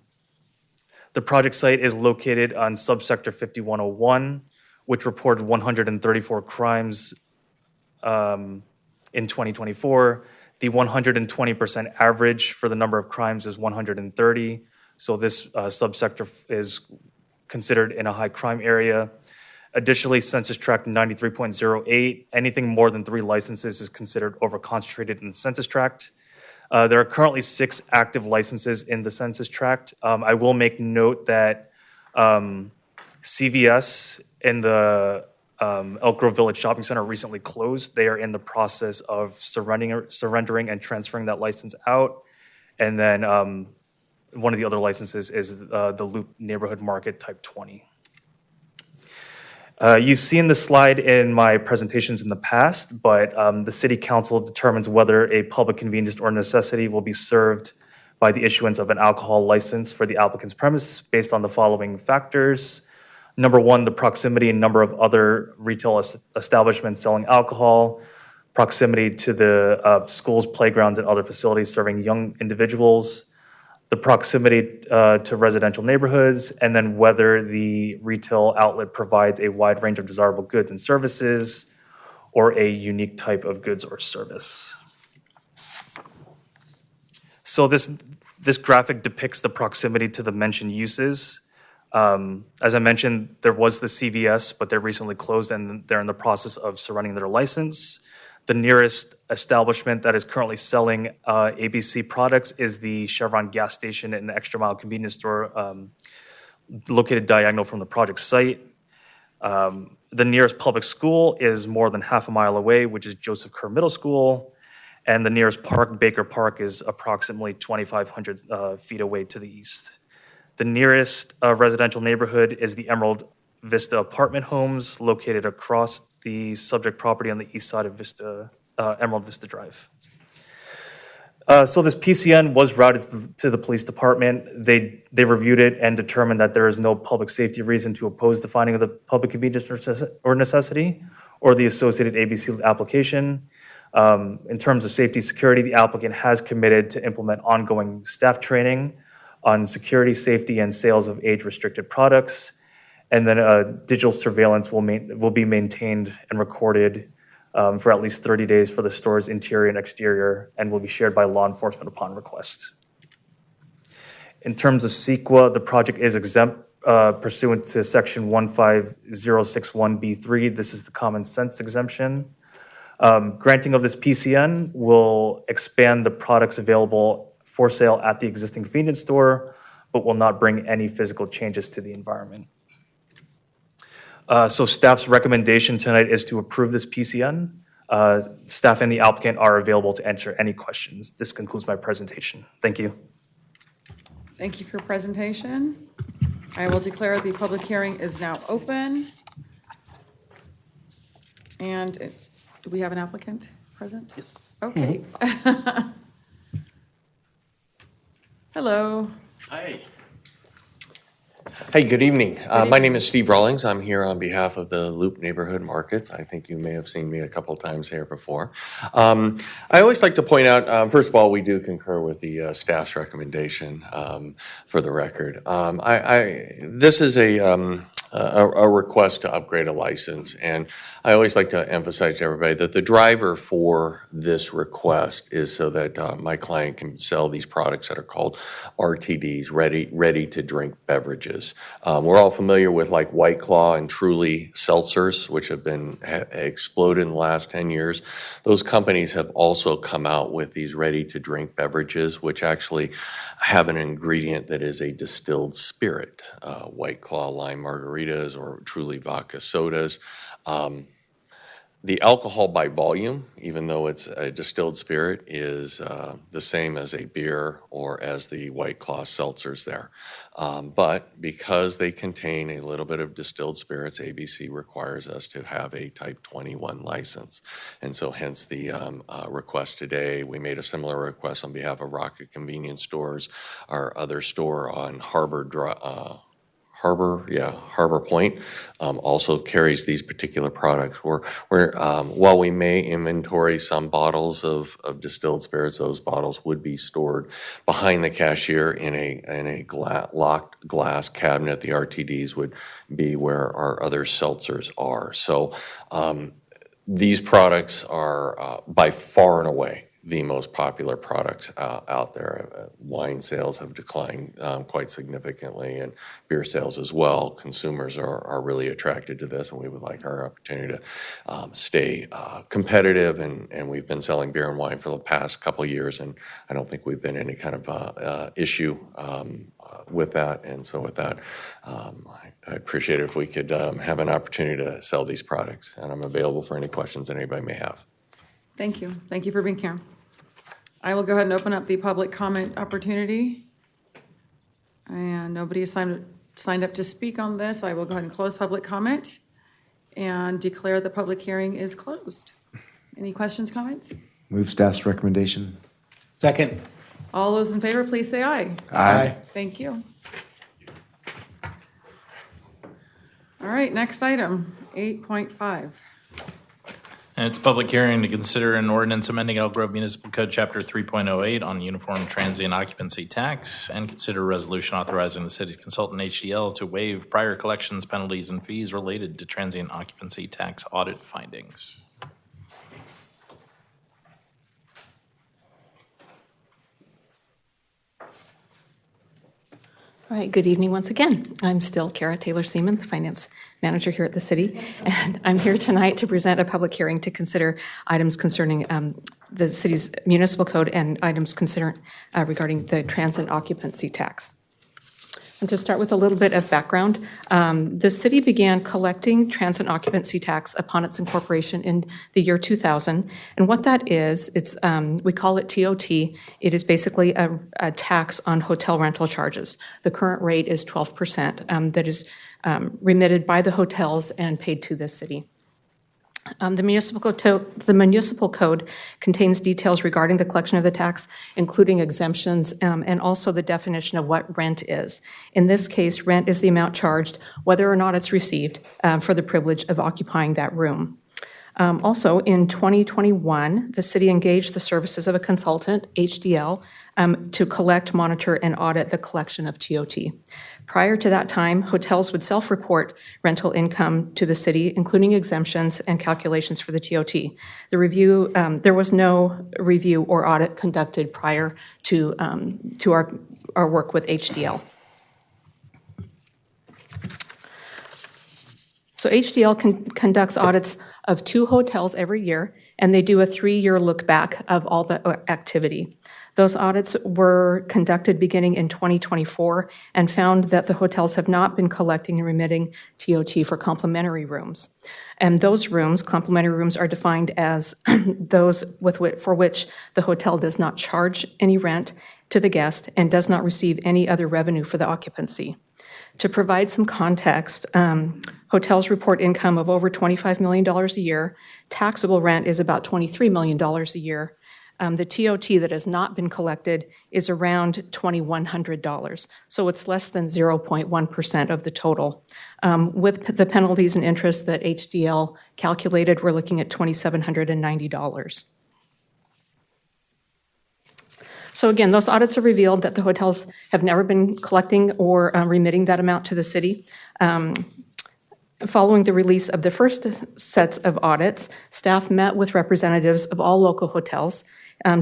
project site is located on subsector 5101, which reported 134 crimes in 2024. The 120% average for the number of crimes is 130. So this subsector is considered in a high crime area. Additionally, Census Tract 93.08, anything more than 3 licenses is considered overconcentrated in the Census Tract. There are currently 6 active licenses in the Census Tract. I will make note that CVS in the Elk Grove Village Shopping Center recently closed. They are in the process of surrendering and transferring that license out. And then one of the other licenses is the Loop Neighborhood Market Type 20. You've seen this slide in my presentations in the past, but the City Council determines whether a public convenience or necessity will be served by the issuance of an alcohol license for the applicant's premise based on the following factors. Number 1, the proximity and number of other retail establishments selling alcohol, proximity to the schools, playgrounds, and other facilities serving young individuals, the proximity to residential neighborhoods, and then whether the retail outlet provides a wide range of desirable goods and services or a unique type of goods or service. So this graphic depicts the proximity to the mentioned uses. As I mentioned, there was the CVS, but they're recently closed and they're in the process of surrendering their license. The nearest establishment that is currently selling ABC products is the Chevron gas station and extra mile convenience store located diagonal from the project site. The nearest public school is more than half a mile away, which is Joseph Kerr Middle School. And the nearest park, Baker Park, is approximately 2,500 feet away to the east. The nearest residential neighborhood is the Emerald Vista apartment homes located across the subject property on the east side of Emerald Vista Drive. So this PCN was routed to the police department. They reviewed it and determined that there is no public safety reason to oppose the finding of the public convenience or necessity or the associated ABC application. In terms of safety security, the applicant has committed to implement ongoing staff training on security, safety, and sales of age-restricted products. And then digital surveillance will be maintained and recorded for at least 30 days for the store's interior and exterior and will be shared by law enforcement upon request. In terms of CEQA, the project is exempt pursuant to section 15061B3. This is the common sense exemption. Granting of this PCN will expand the products available for sale at the existing convenience store, but will not bring any physical changes to the environment. So staff's recommendation tonight is to approve this PCN. Staff and the applicant are available to answer any questions. This concludes my presentation. Thank you. Thank you for your presentation. I will declare the public hearing is now open. And do we have an applicant present? Yes. Okay. Hello. Hi. Hey, good evening. My name is Steve Rawlings. I'm here on behalf of the Loop Neighborhood Markets. I think you may have seen me a couple times here before. I always like to point out, first of all, we do concur with the staff's recommendation for the record. This is a request to upgrade a license, and I always like to emphasize to everybody that the driver for this request is so that my client can sell these products that are called RTDs, ready to drink beverages. We're all familiar with like White Claw and Truly seltzers, which have been exploded in the last 10 years. Those companies have also come out with these ready to drink beverages, which actually have an ingredient that is a distilled spirit, White Claw lime margaritas or Truly vodka sodas. The alcohol by volume, even though it's a distilled spirit, is the same as a beer or as the White Claw seltzers there. But because they contain a little bit of distilled spirits, ABC requires us to have a Type 21 license. And so hence the request today. We made a similar request on behalf of Rocket Convenience Stores, our other store on Harbor Point also carries these particular products. While we may inventory some bottles of distilled spirits, those bottles would be stored behind the cashier in a locked glass cabinet. The RTDs would be where our other seltzers are. So these products are by far and away the most popular products out there. Wine sales have declined quite significantly, and beer sales as well. Consumers are really attracted to this, and we would like our opportunity to stay competitive, and we've been selling beer and wine for the past couple of years, and I don't think we've been any kind of issue with that. And so with that, I appreciate it if we could have an opportunity to sell these products, and I'm available for any questions that anybody may have. Thank you. Thank you for being here. I will go ahead and open up the public comment opportunity. And nobody has signed up to speak on this. I will go ahead and close public comment and declare the public hearing is closed. Any questions, comments? Move staff's recommendation. Second. All those in favor, please say aye. Aye. Thank you. All right, next item, 8.5. And it's a public hearing to consider an ordinance amending Elk Grove Municipal Code Chapter 3.08 on uniform transient occupancy tax, and consider a resolution authorizing the city's consultant HDL to waive prior collections, penalties, and fees related to transient occupancy tax audit findings. All right, good evening once again. I'm still Kara Taylor Seaman, the finance manager here at the city, and I'm here tonight to present a public hearing to consider items concerning the city's municipal code and items regarding the transient occupancy tax. And to start with a little bit of background, the city began collecting transient occupancy tax upon its incorporation in the year 2000. And what that is, it's we call it TOT. It is basically a tax on hotel rental charges. The current rate is 12% that is remitted by the hotels and paid to the city. The municipal code contains details regarding the collection of the tax, including exemptions, and also the definition of what rent is. In this case, rent is the amount charged, whether or not it's received, for the privilege of occupying that room. Also, in 2021, the city engaged the services of a consultant, HDL, to collect, monitor, and audit the collection of TOT. Prior to that time, hotels would self-report rental income to the city, including exemptions and calculations for the TOT. There was no review or audit conducted prior to our work with HDL. So HDL conducts audits of 2 hotels every year, and they do a 3-year look back of all the activity. Those audits were conducted beginning in 2024 and found that the hotels have not been collecting and remitting TOT for complimentary rooms. And those rooms, complimentary rooms, are defined as those for which the hotel does not charge any rent to the guest and does not receive any other revenue for the occupancy. To provide some context, hotels report income of over $25 million a year. Taxable rent is about $23 million a year. The TOT that has not been collected is around $2,100, so it's less than 0.1% of the total. With the penalties and interest that HDL calculated, we're looking at $2,790. So again, those audits have revealed that the hotels have never been collecting or remitting that amount to the city. Following the release of the first sets of audits, staff met with representatives of all local hotels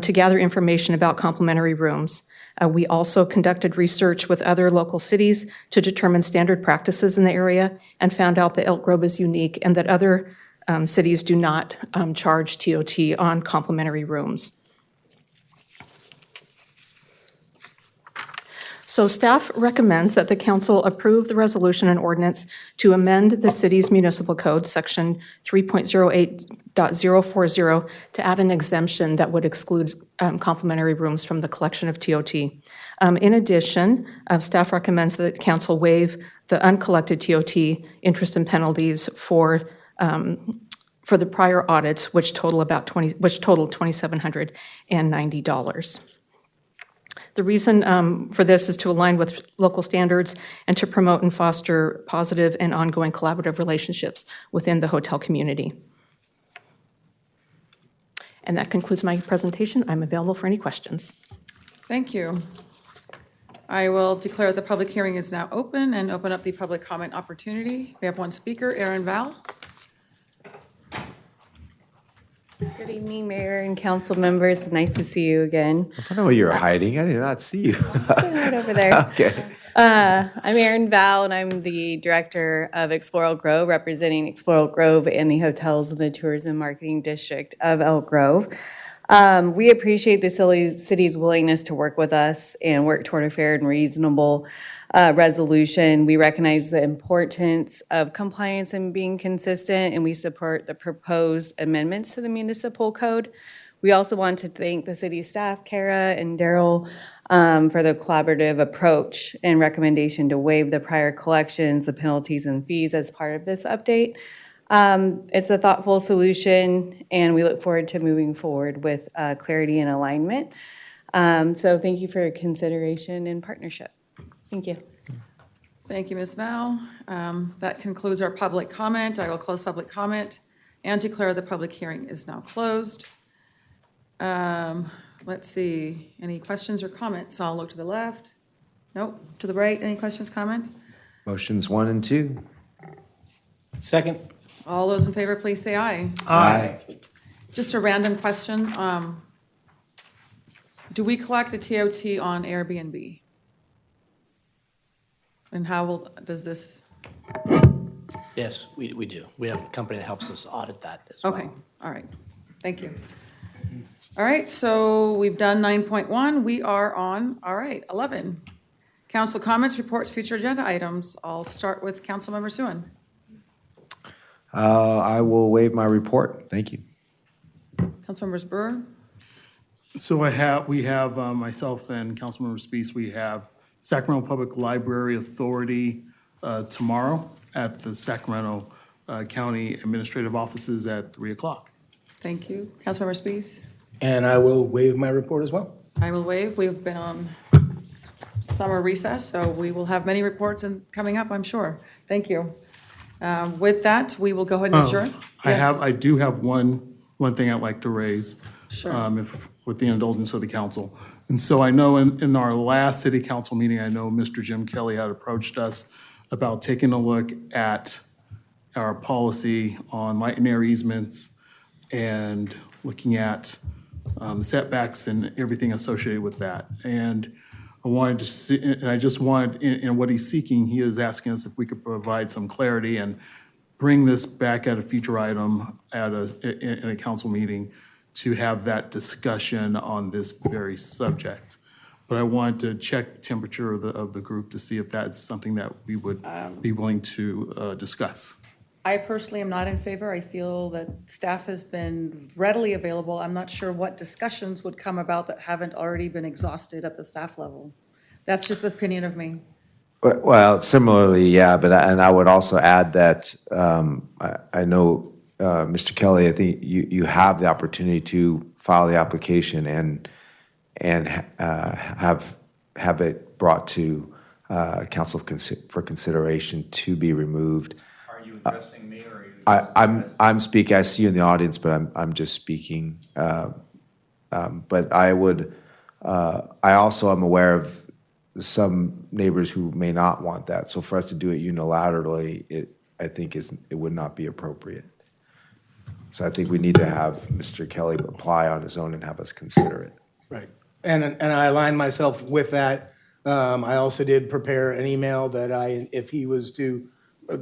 to gather information about complimentary rooms. We also conducted research with other local cities to determine standard practices in the area and found out that Elk Grove is unique and that other cities do not charge TOT on complimentary rooms. So staff recommends that the council approve the resolution and ordinance to amend the city's municipal code, section 3.08.040, to add an exemption that would exclude complimentary rooms from the collection of TOT. In addition, staff recommends that council waive the uncollected TOT interest and penalties for the prior audits, which totaled $2,790. The reason for this is to align with local standards and to promote and foster positive and ongoing collaborative relationships within the hotel community. And that concludes my presentation. I'm available for any questions. Thank you. I will declare the public hearing is now open and open up the public comment opportunity. We have one speaker, Aaron Val. Good evening, Mayor and council members. Nice to see you again. I don't know where you were hiding. I did not see you. Sitting right over there. Okay. I'm Erin Val, and I'm the director of Explore Elk Grove, representing Explore Elk Grove and the hotels in the tourism marketing district of Elk Grove. We appreciate the city's willingness to work with us and work toward a fair and reasonable resolution. We recognize the importance of compliance and being consistent, and we support the proposed amendments to the municipal code. We also want to thank the city staff, Kara and Daryl, for the collaborative approach and recommendation to waive the prior collections, the penalties and fees as part of this update. It's a thoughtful solution, and we look forward to moving forward with clarity and alignment. So thank you for your consideration and partnership. Thank you. Thank you, Ms. Val. That concludes our public comment. I will close public comment and declare the public hearing is now closed. Let's see, any questions or comments? I'll look to the left. Nope, to the right. Any questions, comments? Motions 1 and 2. Second. All those in favor, please say aye. Aye. Just a random question. Do we collect a TOT on Airbnb? And how does this? Yes, we do. We have a company that helps us audit that as well. Okay, all right. Thank you. All right, so we've done 9.1. We are on, 11. Council comments, reports, future agenda items. I'll start with Councilmember Suen. I will waive my report. Thank you. Councilmembers Brewer. So we have myself and Councilmember Spees, we have Sacramento Public Library Authority tomorrow at the Sacramento County Administrative Offices at 3 o'clock. Thank you. Councilmember Spees. And I will waive my report as well. I will waive. We've been on summer recess, so we will have many reports coming up, I'm sure. Thank you. With that, we will go ahead and adjourn. I do have one thing I'd like to raise. Sure. If with the indulgence of the council. And so I know in our last city council meeting, I know Mr. Jim Kelly had approached us about taking a look at our policy on light and air easements and looking at setbacks and everything associated with that. And I wanted to see, and I just wanted, in what he's seeking, he is asking us if we could provide some clarity and bring this back at a future item in a council meeting to have that discussion on this very subject. But I wanted to check the temperature of the group to see if that's something that we would be willing to discuss. I personally am not in favor. I feel that staff has been readily available. I'm not sure what discussions would come about that haven't already been exhausted at the staff level. That's just the opinion of me. Well, similarly, yeah, and I would also add that I know, Mr. Kelly, I think you have the opportunity to file the application and have it brought to council for consideration to be removed. Are you addressing me or are you? I'm speaking. I see you in the audience, but I'm just speaking. But I would. I also am aware of some neighbors who may not want that. So for us to do it unilaterally, I think it would not be appropriate. So I think we need to have Mr. Kelly apply on his own and have us consider it. Right. And I align myself with that. I also did prepare an email that if he was to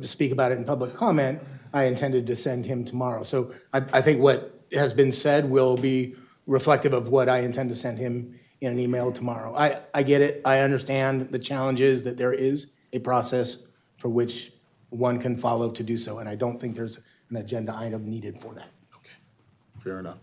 speak about it in public comment, I intended to send him tomorrow. So I think what has been said will be reflective of what I intend to send him in an email tomorrow. I get it. I understand the challenges that there is a process for which one can follow to do so. And I don't think there's an agenda item needed for that. Okay, fair enough.